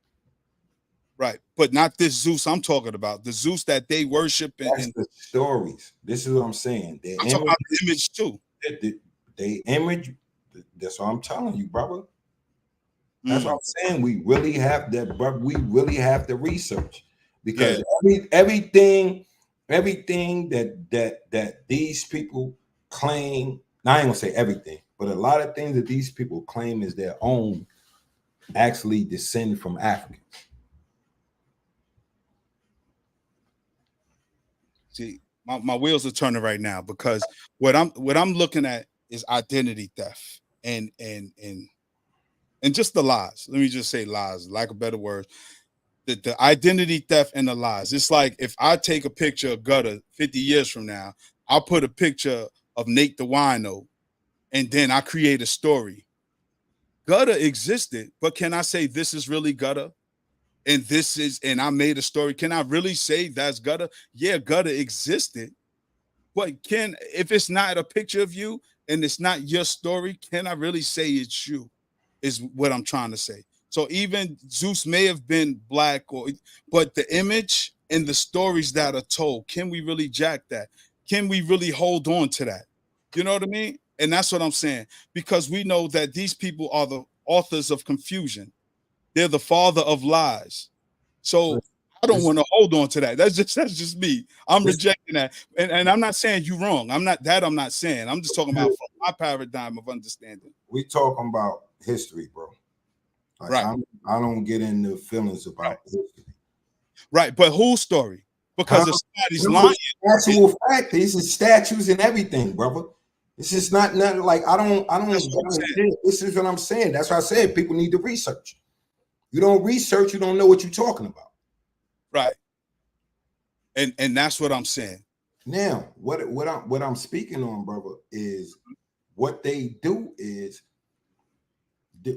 Right, but not this Zeus I'm talking about. The Zeus that they worship in the stories. This is what I'm saying. I'm talking about the image too. They image. That's what I'm telling you, brother. That's what I'm saying. We really have that, but we really have to research, because Yeah. everything that these people claim. Now, I ain't gonna say everything, but a lot of things that these people claim is their own actually descend from Africans. See, my wheels are turning right now, because what I'm looking at is identity theft and just the lies. Let me just say lies, lack of better words. The identity theft and the lies. It's like if I take a picture of Gutter 50 years from now, I'll put a picture of Nate the Wino, and then I create a story. Gutter existed, but can I say this is really Gutter? And I made a story. Can I really say that's Gutter? Yeah, Gutter existed. But if it's not a picture of you and it's not your story, can I really say it's you? Is what I'm trying to say. So even Zeus may have been black, but the image and the stories that are told, can we really jack that? Can we really hold on to that? You know what I mean? And that's what I'm saying, because we know that these people are the authors of confusion. They're the father of lies. So I don't want to hold on to that. That's just me. I'm rejecting that. And I'm not saying you're wrong. I'm not saying. I'm just talking about from my paradigm of understanding. We talking about history, bro. Like, right. I don't get into feelings about history. Right, but whose story? Because if somebody's lying. Actual fact. These are statues and everything, brother. This is not nothing like I don't. This is what I'm saying. That's why I said people need to research. You don't research, you don't know what you're talking about. Right. And that's what I'm saying. Now, what I'm speaking on, brother, is what they do is,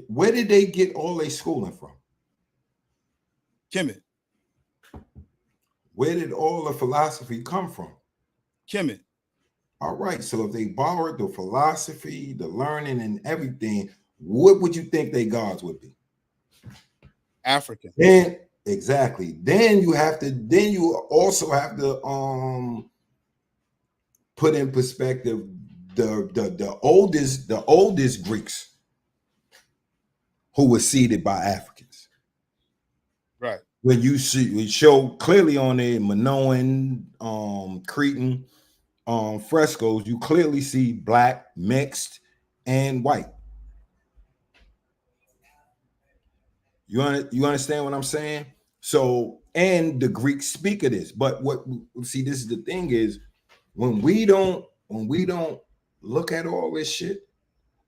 where did they get all their schooling from? Kemet. Where did all the philosophy come from? Kemet. All right. So if they borrowed the philosophy, the learning, and everything, what would you think their gods would be? African. Then exactly. Then you also have to put in perspective the oldest Greeks who were seeded by Africans. Right. When we show clearly on the Minoan, Cretan frescoes, you clearly see black, mixed, and white. You understand what I'm saying? So, and the Greeks speak of this, but this is the thing is, when we don't look at all this shit,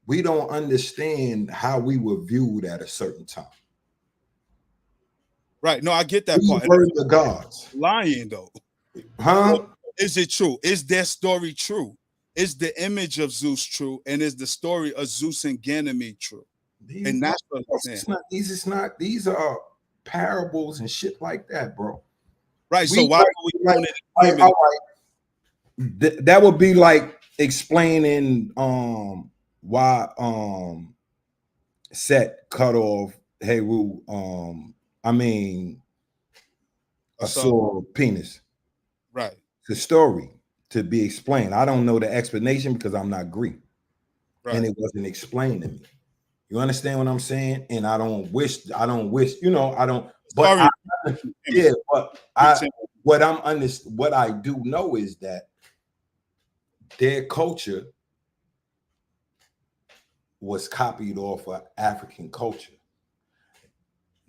we don't understand how we were viewed at a certain time. Right. No, I get that part. Were the gods lying though? Huh? Is it true? Is their story true? Is the image of Zeus true? And is the story of Zeus and Ganymede true? And that's what I'm saying. These are parables and shit like that, bro. Right. So why are we doing it? That would be like explaining why Set cut off Heru a sore penis. Right. The story to be explained. I don't know the explanation because I'm not Greek. Right. And it wasn't explained to me. You understand what I'm saying? And I don't wish, I don't, but what I do know is that their culture was copied off of African culture.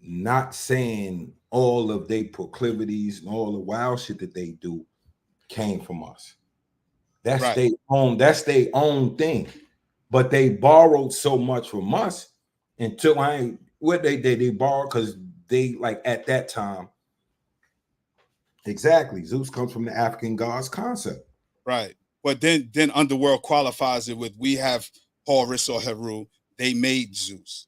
Not saying all of their proclivities and all the wild shit that they do came from us. That's their own thing. But they borrowed so much from us until they borrowed because they, like, at that time. Exactly. Zeus comes from the African gods concept. Right. But then Underworld qualifies it with, we have Horus or Heru. They made Zeus.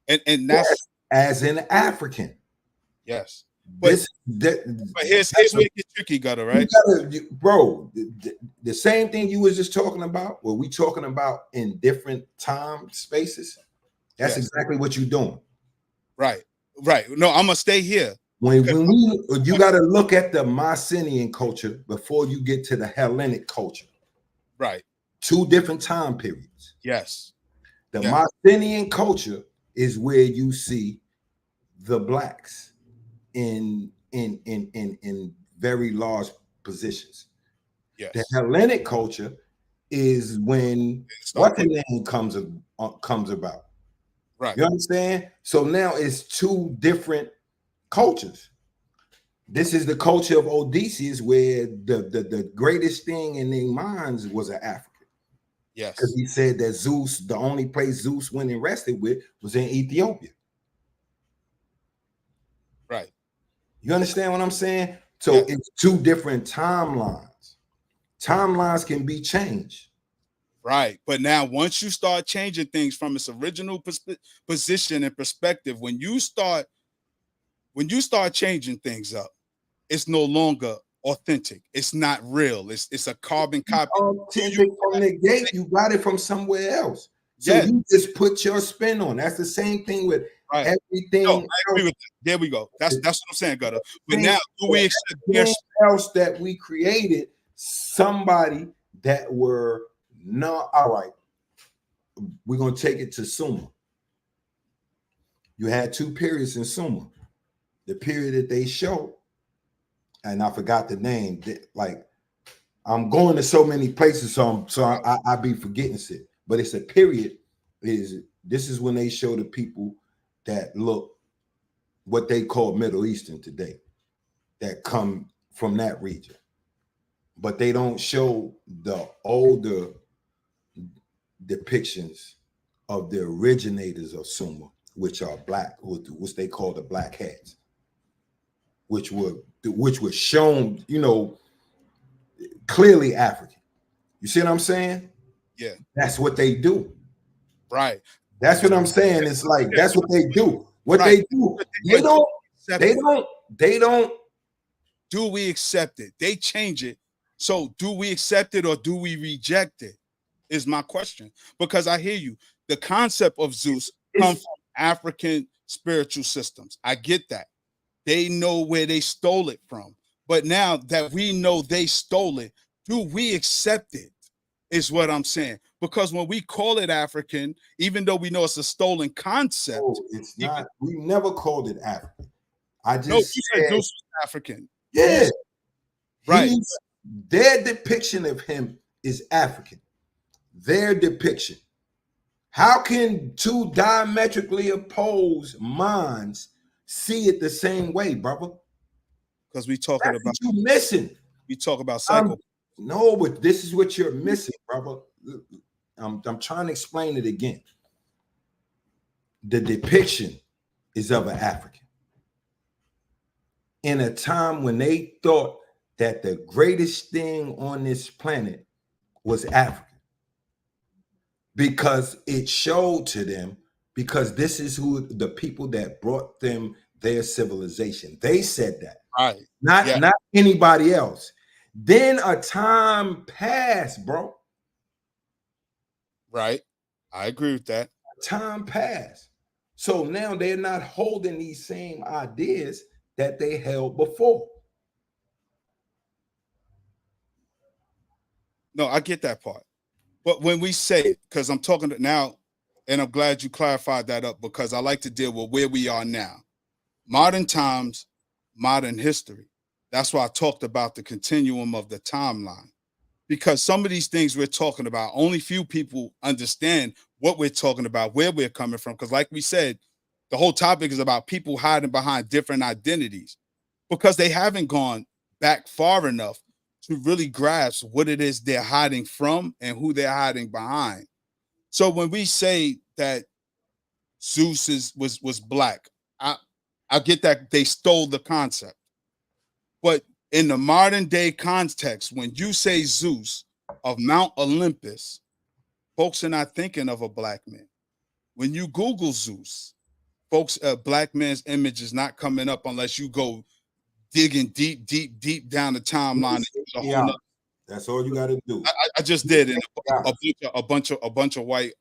And that's as an African. Yes. But here's where it gets tricky, Gutter, right? Bro, the same thing you was just talking about, what we talking about in different time spaces, that's exactly what you're doing. Right. Right. No, I'm gonna stay here. You got to look at the Mycenaean culture before you get to the Hellenic culture. Right. 2 different time periods. Yes. The Mycenaean culture is where you see the blacks in very large positions. Yes. The Hellenic culture is when what the name comes about. Right. You understand? So now it's two different cultures. This is the culture of Odysseus, where the greatest thing in their minds was an African. Yes. Because he said that Zeus, the only place Zeus went and rested with was in Ethiopia. Right. You understand what I'm saying? So it's two different timelines. Timelines can be changed. Right. But now once you start changing things from its original position and perspective, when you start changing things up, it's no longer authentic. It's not real. It's a carbon copy. Authentic from the gate. You got it from somewhere else. So you just put your spin on. That's the same thing with everything. No, I agree with that. There we go. That's what I'm saying, Gutter. But now, do we accept everything else that we created? Somebody that were not all right. We're gonna take it to Sumer. You had two periods in Sumer. The period that they show, and I forgot the name. Like I'm going to so many places, so I be forgetting shit. But it's a period. This is when they show the people that look what they call Middle Eastern today, that come from that region. But they don't show the older depictions of the originators of Sumer, which are black, which they call the black hats, which were shown, clearly African. You see what I'm saying? Yeah. That's what they do. Right. That's what I'm saying. It's like that's what they do. They do. They don't. Do we accept it? They change it. So do we accept it or do we reject it? Is my question. Because I hear you. The concept of Zeus comes from African spiritual systems. I get that. They know where they stole it from. But now that we know they stole it, do we accept it? Is what I'm saying. Because when we call it African, even though we know it's a stolen concept. Oh, it's not. We never called it African. I just you said Zeus was African. Yeah. Right. Their depiction of him is African. Their depiction. How can two diametrically opposed minds see it the same way, brother? Because we talking about what you missing. We talk about cycle. No, but this is what you're missing, brother. I'm trying to explain it again. The depiction is of an African. In a time when they thought that the greatest thing on this planet was African. Because it showed to them, because this is who the people that brought them their civilization. They said that. Right. Not anybody else. Then a time passed, bro. Right. I agree with that. Time passed. So now they're not holding these same ideas that they held before. No, I get that part. But when we say it, because I'm talking now, and I'm glad you clarified that up, because I like to deal with where we are now. Modern times, modern history. That's why I talked about the continuum of the timeline. Because some of these things we're talking about, only few people understand what we're talking about, where we're coming from. Because like we said, the whole topic is about people hiding behind different identities because they haven't gone back far enough to really grasp what it is they're hiding from and who they're hiding behind. So when we say that Zeus was black, I get that they stole the concept. But in the modern day context, when you say Zeus of Mount Olympus, folks are not thinking of a black man. When you Google Zeus, folks, a black man's image is not coming up unless you go digging deep down the timeline. That's all you got to do. I just did, and a bunch of white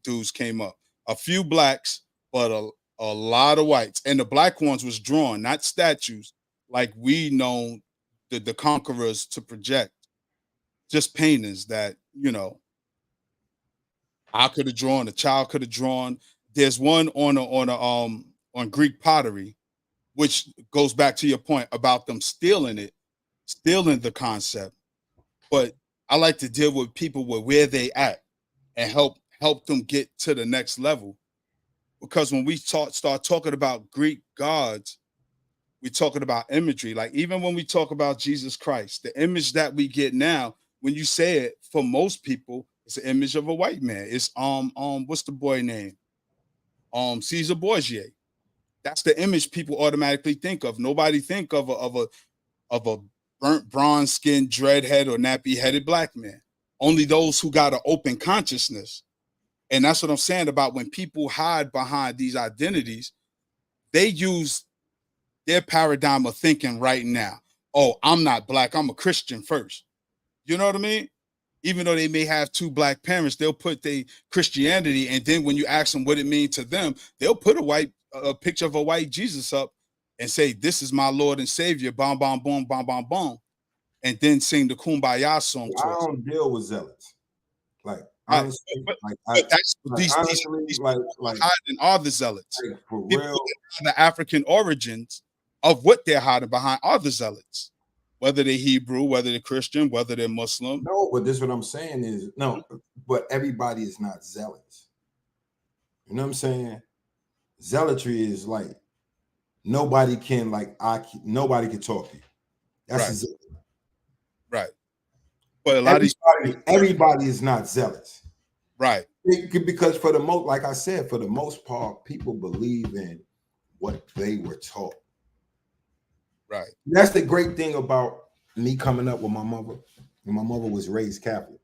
dudes came up. A few blacks, but a lot of whites, and the black ones was drawn, not statues like we know the conquerors to project. Just paintings that I could have drawn, a child could have drawn. there's one on Greek pottery, which goes back to your point about them stealing the concept. But I like to deal with people with where they at and help them get to the next level. Because when we start talking about Greek gods, we're talking about imagery. Like even when we talk about Jesus Christ, the image that we get now, when you say it, for most people, it's an image of a white man. It's what's the boy name? Caesar Borgia. That's the image people automatically think of. Nobody think of a burnt bronze skinned dreadhead or nappy headed black man. Only those who got an open consciousness. And that's what I'm saying about when people hide behind these identities, they use their paradigm of thinking right now. Oh, I'm not black, I'm a Christian first. You know what I mean? Even though they may have two black parents, they'll put their Christianity, and then when you ask them what it means to them, they'll put a picture of a white Jesus up and say, "This is my Lord and Savior." Bom, bom, boom, bom, bom, boom, and then sing the Kumbaya song to I us. don't deal with zealots. Like Right. honestly, But, like but that's like these honestly, these like people like hiding are the zealots. like for People real. that have the African origins of what they're hiding behind are the zealots. Whether they're Hebrew, whether they're Christian, whether they're Muslim. No, but this what I'm saying is no, but everybody is not zealots. You know what I'm saying? Zealotry is like nobody can nobody can talk to you. That's Right. a zealot. Right. But a lot of these Everybody is not zealots. right. Because for the most, like I said, for the most part, people believe in what they were taught. Right. That's the great thing about me coming up with my mother. And my mother was raised Catholic.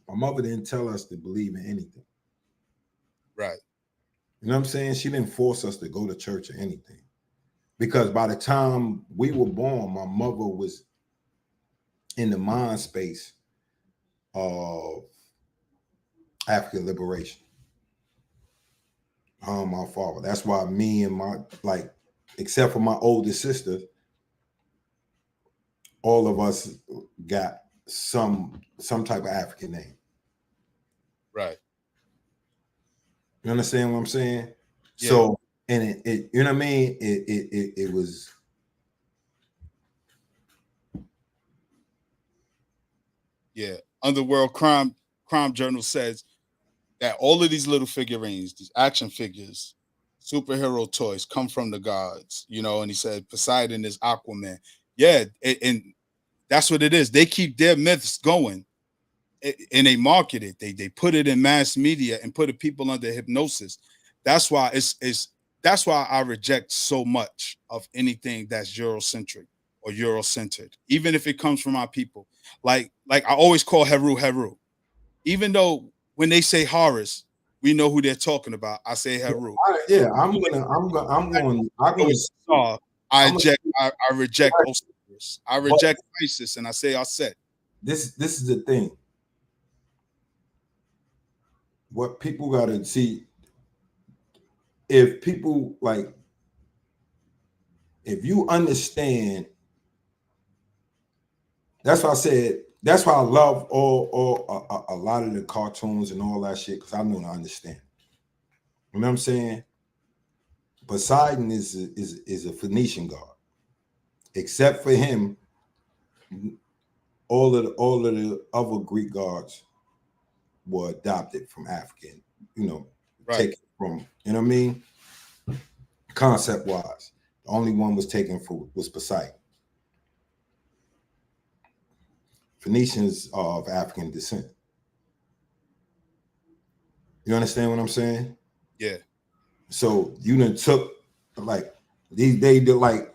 My mother didn't tell us to believe in anything. Right. You know what I'm saying? She didn't force us to go to church or anything. Because by the time we were born, my mother was in the mind space of African liberation. My father. That's why me and my except for my older sister, all of us got some type of African name. Right. You understand what I'm saying? Yeah. So, and it you know what I mean? It was Yeah. Underworld Crime Journal says that all of these little figurines, these action figures, superhero toys come from the gods, and he said Poseidon is Aquaman. Yeah, and that's what it is. They keep their myths going and they market it. They put it in mass media and put people under hypnosis. That's why that's why I reject so much of anything that's Eurocentric or Eurocentered, even if it comes from our people. Like I always call Heru. Even though when they say Horus, we know who they're talking about. I say Heru. I'm going I reject Osiris. I reject Isis, and I say Aset. This is the thing. What people gotta see, if people if you understand, that's why I said, that's why I love a lot of the cartoons and all that shit, because I know I understand. You know what I'm saying? Poseidon is a Phoenician god. Except for him, all of the other Greek gods were adopted from African, Right. taken from, you know what I mean? Concept wise. The only one was taken was Poseidon. Phoenicians are of African descent. You understand what I'm saying? Yeah. So you done took they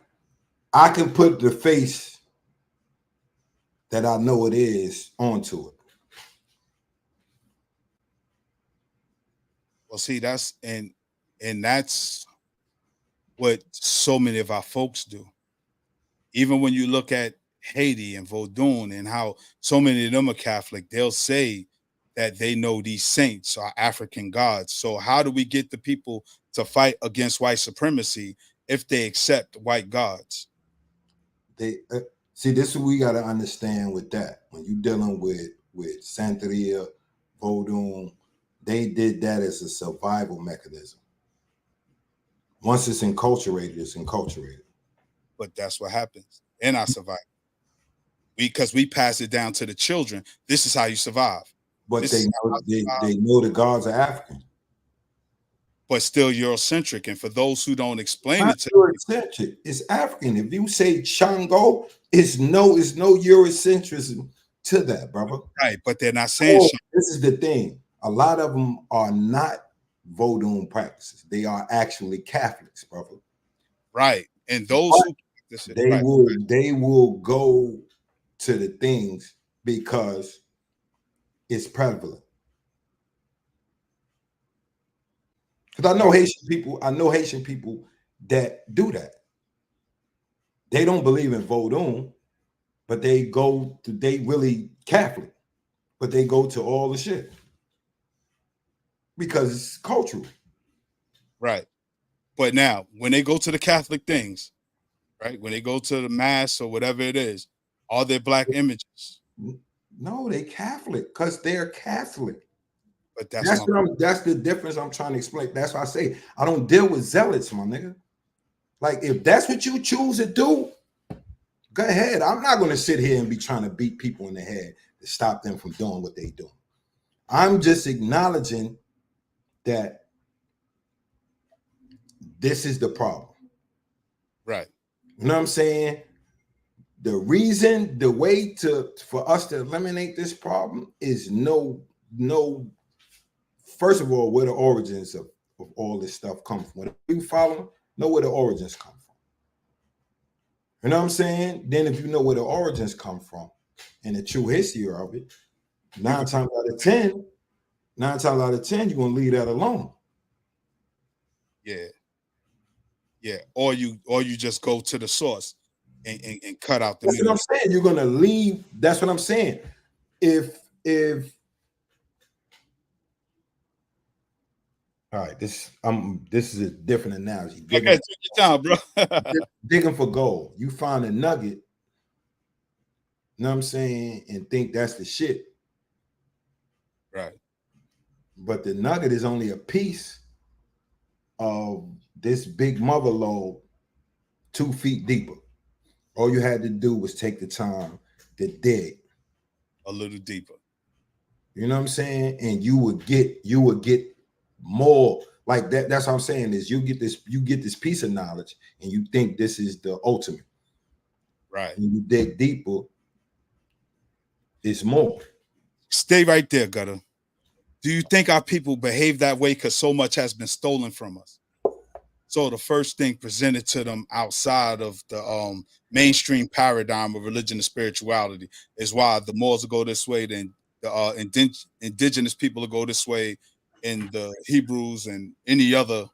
I can put the face that I know it is onto it. Well, see, that's what so many of our folks do. Even when you look at Haiti and Vodun and how so many of them are Catholic, they'll say that they know these saints are African gods. So how do we get the people to fight against white supremacy if they accept white gods? They see, this is what we got to understand with that. When you're dealing with Santeria, Vodun, They did that as a survival mechanism. Once it's enculturated, it's enculturated. But that's what happens in our survival. Because we pass it down to the children. This is how you survive. But they know the gods are African. But still Eurocentric. And for those who don't explain Not it to Eurocentric, it's African. If you say Shango, it's no Eurocentrism to that, brother. Right, but they're not saying Shango. This is the thing. A lot of them are not Vodun practices. They are actually Catholics, brother. Right. And those who practice it, they will go to the things because it's prevalent. Because I know Haitian people that do that. They don't believe in Vodun, but they really Catholic, but they go to all the shit because it's cultural. Right. But now, when they go to the Catholic things, right, when they go to the mass or whatever it is, are there black images? No, they Catholic because they're Catholic. But that's the difference I'm trying to explain. That's why I say I don't deal with zealots, my nigga. Like, if that's what you choose to do, go ahead. I'm not going to sit here and be trying to beat people in the head to stop them from doing what they do. I'm just acknowledging that this is the problem. Right. You know what I'm saying? The way for us to eliminate this problem is first of all, where the origins of all this stuff come from. When you follow, know where the origins come from. You know what I'm saying? Then if you know where the origins come from and the true history of it, 9 times out of 10, you're going to leave that alone. Yeah. Yeah. Or you just go to the source and cut out the That's middle. what I'm saying. You're going to leave. That's what I'm saying. If all right, this is a different analogy. Okay, take your time, bro. Digging for gold. You find a nugget, you know what I'm saying, and think that's the shit. Right. But the nugget is only a piece of this big mother lode 2 feet deeper. All you had to do was take the time to dig a little deeper. You know what I'm saying? And you would get more like that. That's what I'm saying is you get this piece of knowledge and you think this is the ultimate. Right. And you dig deeper, it's more. Stay right there, Gutter. Do you think our people behave that way because so much has been stolen from us? So the first thing presented to them outside of the mainstream paradigm of religion and spirituality is why the Moors will go this way, then the indigenous people will go this way, and the Hebrews and any other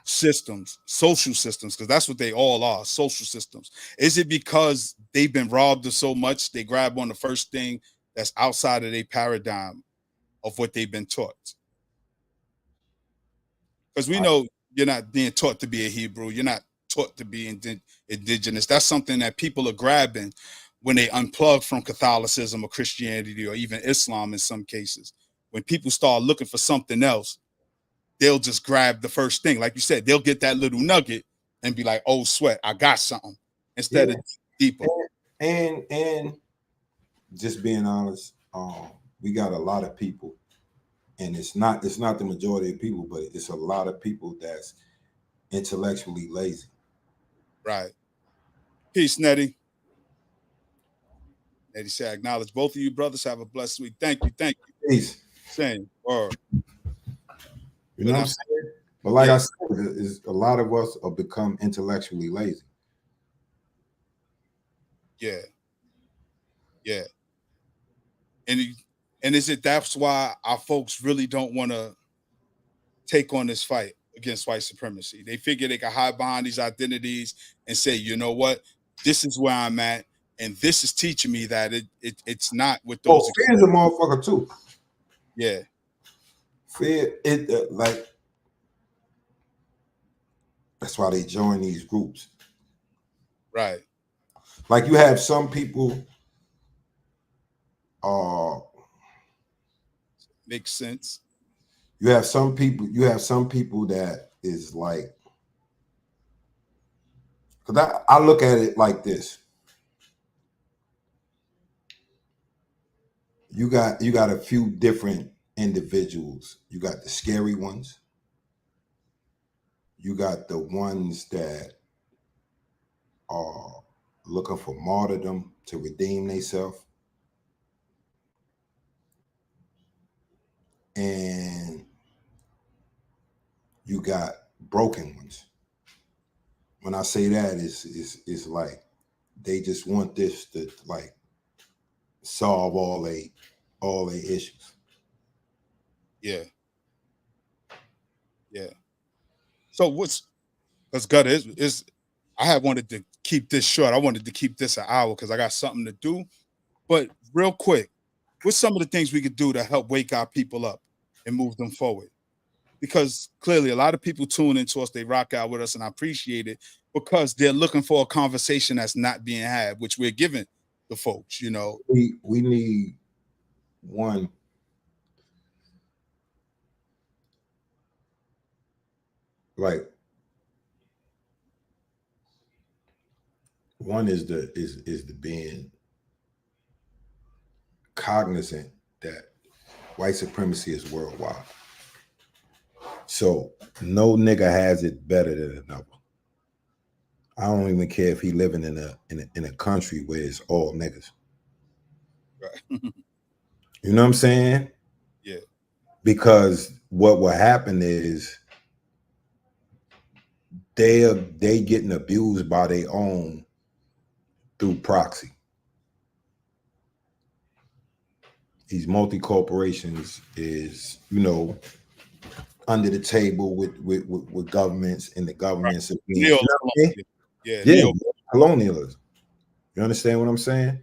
systems, social systems, because that's what they all are, social systems. Is it because they've been robbed of so much, they grab on the first thing that's outside of their paradigm of what they've been taught? Because we know you're not being taught to be a Hebrew. You're not taught to be indigenous. That's something that people are grabbing when they unplug from Catholicism or Christianity or even Islam in some cases. When people start looking for something else, they'll just grab the first thing. Like you said, they'll get that little nugget and be like, oh, sweat, I got something, instead of deeper. And just being honest, we got a lot of people. And it's not the majority of people, but it's a lot of people that's intellectually lazy. Right. Peace, Nettie. Nettie said, I acknowledge both of you brothers. Have a blessed week. Thank you. Peace. Same. Or you know what I'm saying? But like I said, is a lot of us have become intellectually lazy. Yeah. Yeah. And is it that's why our folks really don't want to take on this fight against white supremacy? They figure they can hide behind these identities and say, you know what, this is where I'm at, and this is teaching me that it's not with those. Fear's a motherfucker too. Yeah. Fear like that's why they join these groups. Right. Like you have some people Makes sense. You have some people that is like, because I look at it like this. You got a few different individuals. You got the scary ones. You got the ones that are looking for martyrdom to redeem themselves. And you got broken ones. When I say that, is like they just want this to like solve all they issues. Yeah. Yeah. So what's because gut is I had wanted to keep this short. I wanted to keep this an hour because I got something to do. But real quick, what's some of the things we could do to help wake our people up and move them forward? Because clearly a lot of people tune into us, they rock out with us, and I appreciate it because they're looking for a conversation that's not being had, which we're giving the folks, you know. We need one. Like one is the being cognizant that white supremacy is worldwide. So no nigga has it better than another. I don't even care if he living in a country where it's all niggas. Right. You know what I'm saying? Yeah. Because what will happen is they getting abused by their own through proxy. These multi corporations is, you know, under the table with governments, and the governments are being, you know what I mean? Yeah, colonialism. You understand what I'm saying?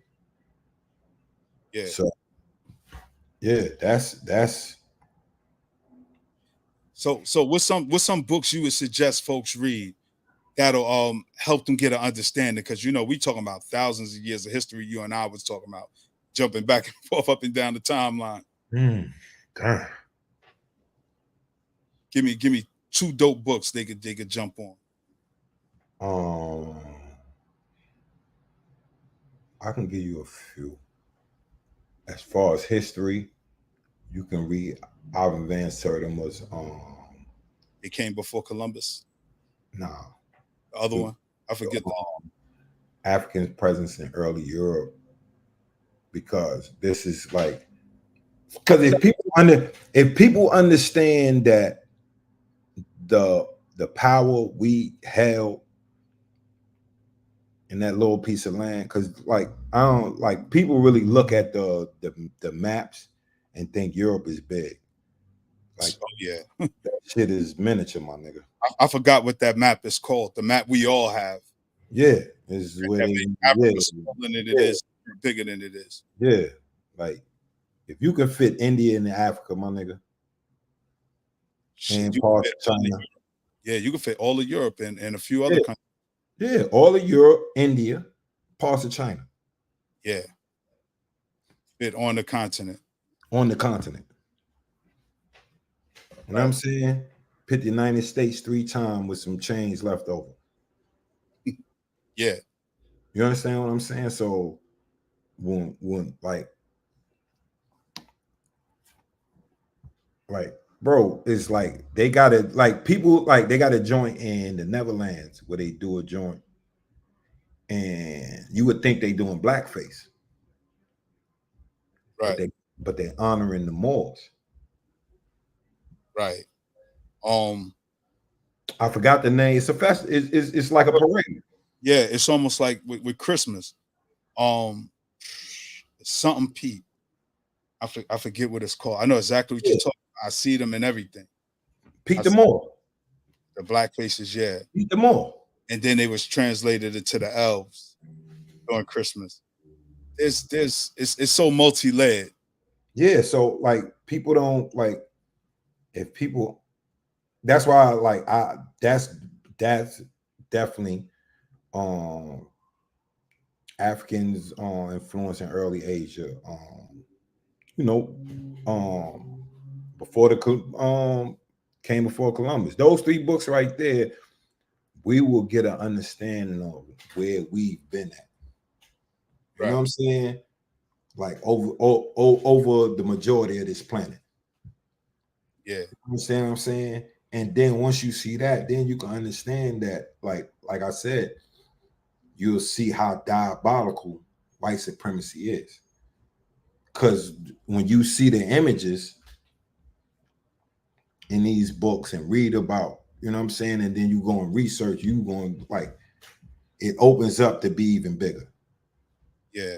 Yeah. So yeah, that's so what's some books you would suggest folks read that'll help them get an understanding? Because you know, we talking about thousands of years of history. You and I was talking about jumping back and forth up and down the timeline. Damn. Give me two dope books they could jump on. I can give you a few. As far as history, you can read Ivan Van Sertima's It came before Columbus. nah. The other one, I forget the African presence in early Europe, because this is like, because if people understand that the power we held in that little piece of land, because like I don't like, people really look at the maps and think Europe is big. Like, oh yeah, that shit is miniature, my nigga. I forgot what that map is called. The map we all have. Yeah, is where they, Africa smaller than it is, bigger than it is. Yeah, like if you can fit India into Africa, my nigga, and parts of China. Yeah, you can fit all of Europe and a few other countries. Yeah, all of Europe, India, parts of China. Yeah. Fit on the continent. On the continent. You know what I'm saying? Pit the United States 3 times with some change left over. Yeah. You understand what I'm saying? So when like bro, it's like they got it, like people, like they got a joint in the Netherlands where they do a joint, and you would think they doing blackface. Right. But they're honoring the Moors. Right. I forgot the name. It's a fest. It's like a parade. Yeah, it's almost like with Christmas. Something Pete. I forget what it's called. I know exactly what you're talking about. I see them and everything. Pete the Moor. The black faces, yeah. Pete the Moor. And then they was translated into the elves during Christmas. It's so multi-layered. Yeah, so like people don't like, if people, that's why that's definitely Africans influence in early Asia. You know, before the came before Columbus. Those 3 books right there, we will get an understanding of where we've been at. You know what I'm saying? Like over the majority of this planet. Yeah. You understand what I'm saying? And then once you see that, then you can understand that, like I said, you'll see how diabolical white supremacy is. Because when you see the images in these books and read about, you know what I'm saying, and then you go and research, you going like it opens up to be even bigger. Yeah.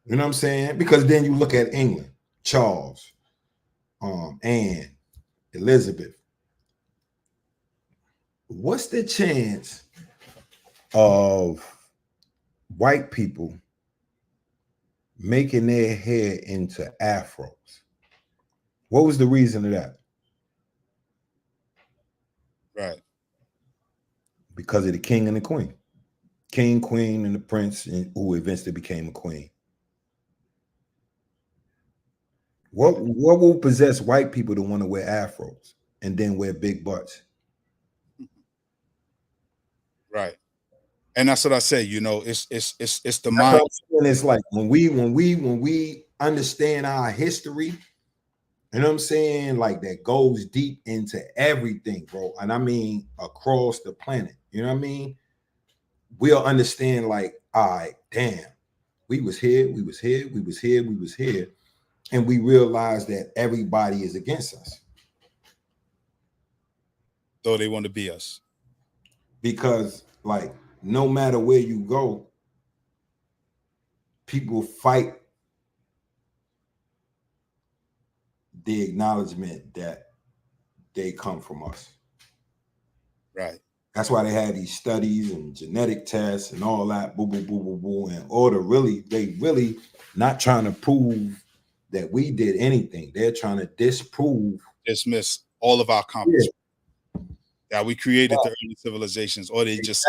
You know what I'm saying? Because then you look at England, Charles, Anne, Elizabeth. What's the chance of white people making their hair into afros? What was the reason of that? Right. Because of the king and the queen. King, queen, and the prince, who eventually became a queen. What will possess white people to want to wear afros and then wear big butts? Right. And that's what I say, you know, it's the That's mind. what it's like when we understand our history, you know what I'm saying? Like that goes deep into everything, bro. And I mean across the planet. You know what I mean? We'll understand, like, all right, damn, we was here, we was here, we was here, we was here. And we realize that everybody is against us. Though they want to be us. Because, like, no matter where you go, people fight the acknowledgement that they come from us. Right. That's why they had these studies and genetic tests and all that, boo, boo, boo, boo, boo. And they really not trying to prove that we did anything. They're trying to dismiss all of our accomplishments. That we created the early civilizations, or they just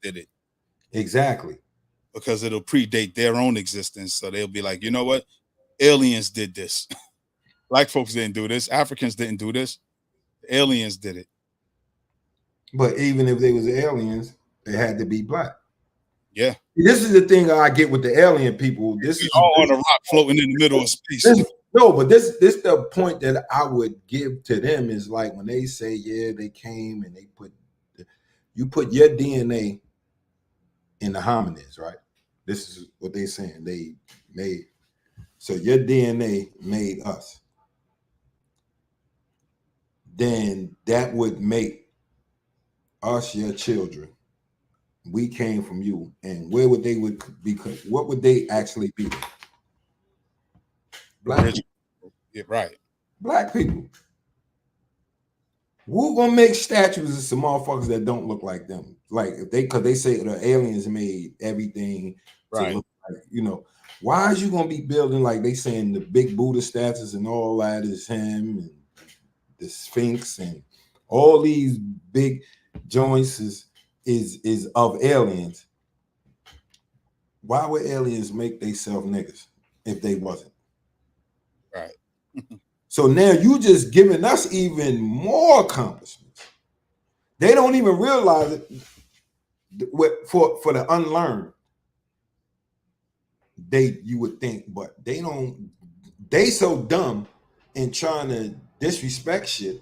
did it. Exactly. Because it'll predate their own existence. So they'll be like, you know what? Aliens did this. Black folks didn't do this. Africans didn't do this. Aliens did it. But even if they was aliens, they had to be black. Yeah. This is the thing I get with the alien people. This is all on a rock floating in the middle of space. This the point that I would give to them is like when they say, yeah, they came and you put your DNA in the hominids, right? This is what they're saying. They made, so your DNA made us. Then that would make us your children. We came from you. And where would they be? What would they actually be? Black people. Yeah, right. Black people. We're gonna make statues of some motherfuckers that don't look like them. Like if because they say the aliens made everything to look like, you know. Why is you gonna be building like they saying the big Buddha statues and all that is him and the Sphinx and all these big joints is of aliens? Why would aliens make themselves niggas if they wasn't? Right. So now you just giving us even more accomplishments. They don't even realize it for the unlearned. You would think, but they don't. They so dumb in trying to disrespect shit.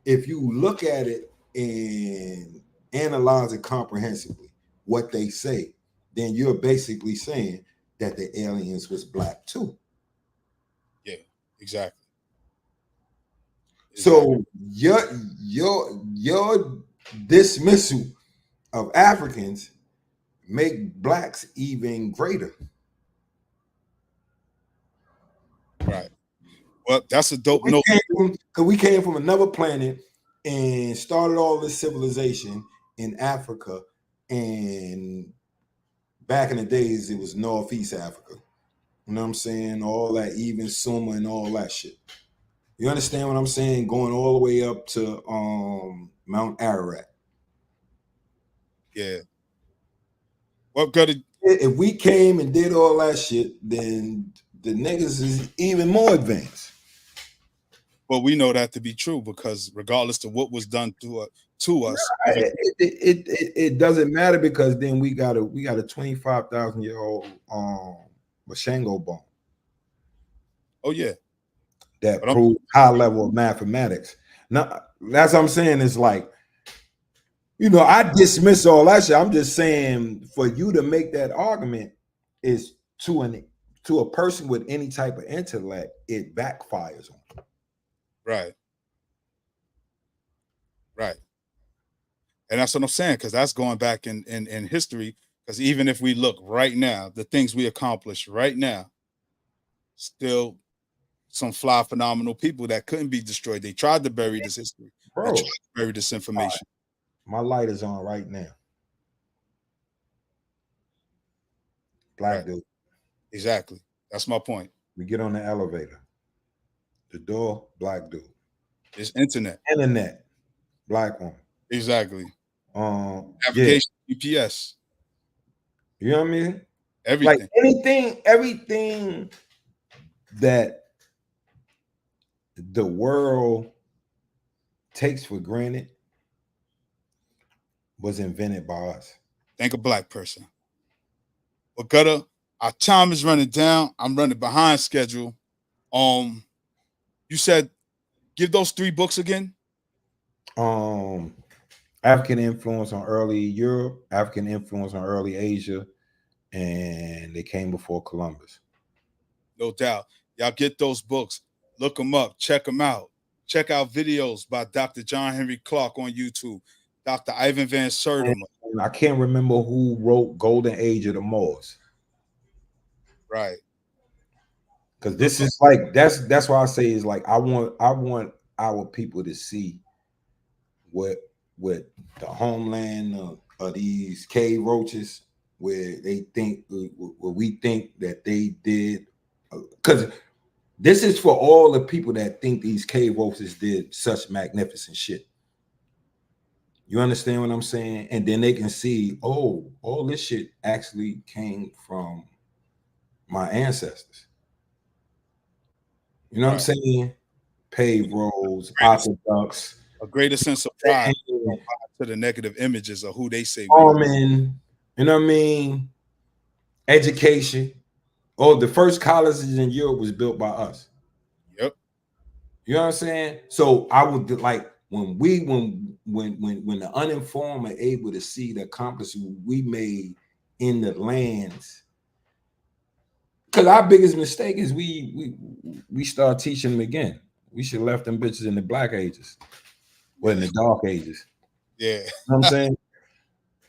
If you look at it and analyze it comprehensively, what they say, then you're basically saying that the aliens was black too. Yeah, exactly. So your dismissal of Africans make blacks even greater. Right. Well, that's a dope note. Because we came from another planet and started all this civilization in Africa. And back in the days, it was Northeast Africa. You know what I'm saying? All that, even Suma and all that shit. You understand what I'm saying? Going all the way up to Mount Ararat. Yeah. Well, good. If we came and did all that shit, then the niggas is even more advanced. but we know that to be true because regardless of what was done to us, it doesn't matter because then we got a 25,000-year-old Mashango bone. Oh yeah, that proves high level of mathematics. Now that's what I'm saying. Is like, I dismiss all that shit. I'm just saying for you to make that argument is to a person with any type of intellect, it backfires on them. Right. And that's what I'm saying, because that's going back in history. Because even if we look right now, the things we accomplish right now, still some fly phenomenal people that couldn't be destroyed. They tried to bury this history. Bro, they tried to bury this information. My light is on right now. Black dude. Exactly. That's my point. We get on the elevator. The door, black dude. It's internet. Black woman. Yeah. Exactly. Navigation, GPS. You know what I mean? Everything. Like everything that the world takes for granted was invented by us. Think a black person. But Gutter, our time is running down. I'm running behind schedule. You said give those 3 books again. African influence on early Europe, African influence on early Asia, and they came before Columbus. No doubt. Y'all get those books. Look them up. Check them out. Check out videos by Dr. John Henry Clark on YouTube. Dr. Ivan Van Sertima. And I can't remember who wrote Golden Age of the Moors. Right. Because this is like that's why I say is like I want our people to see what the homeland of these cave roaches, where they think where we think that they did, because this is for all the people that think these cave roaches did such magnificent shit. You understand what I'm saying? And then they can see, oh, all this shit actually came from my ancestors. You know what I'm saying? Paved roads, aqueducts. A greater sense of pride to the negative images of who they say. Farming, you know what I mean? Education. Oh, the first colleges in Europe was built by us. Yep. You know what I'm saying? So I would like when the uninformed are able to see the accomplishments we made in the lands. Because our biggest mistake is we start teaching them again. We should have left them bitches in the Black Ages. Well, in the Dark Ages. Yeah. You know what I'm saying?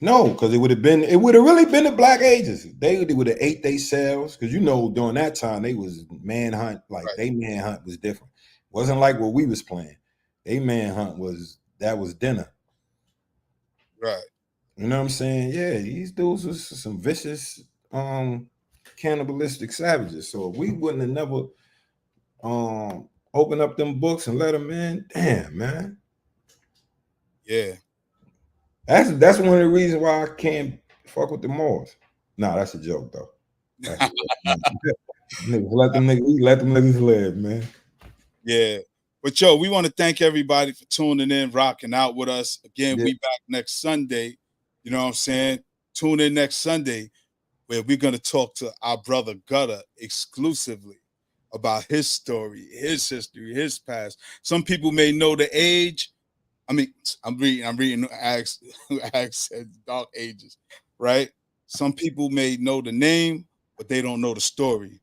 No, because it would have really been the Black Ages. They would have ate themselves. Because during that time they was manhunt, like they manhunt was different. Wasn't like what we was playing. They manhunt was dinner. Right. You know what I'm saying? Yeah, these dudes was some vicious cannibalistic savages. So if we wouldn't have never opened up them books and let them in, damn man. Yeah. That's one of the reasons why I can't fuck with the Moors. Nah, that's a joke though. Let them niggas live, man. Yeah. But yo, we want to thank everybody for tuning in, rocking out with us. Again, we back next Sunday. You know what I'm saying? Tune in next Sunday, where we're going to talk to our brother Gutter exclusively about his story, his history, his past. Some people may know the age. I mean, I'm reading Acts said Dark Ages, right? Some people may know the name, but they don't know the story.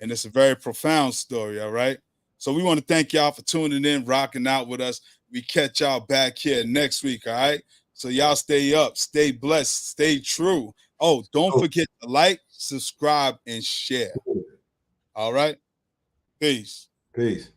And it's a very profound story, all right? So we want to thank y'all for tuning in, rocking out with us. We catch y'all back here next week, all right? So y'all stay up, stay blessed, stay true. Oh, don't forget to like, subscribe, and share. All right? Peace. Peace.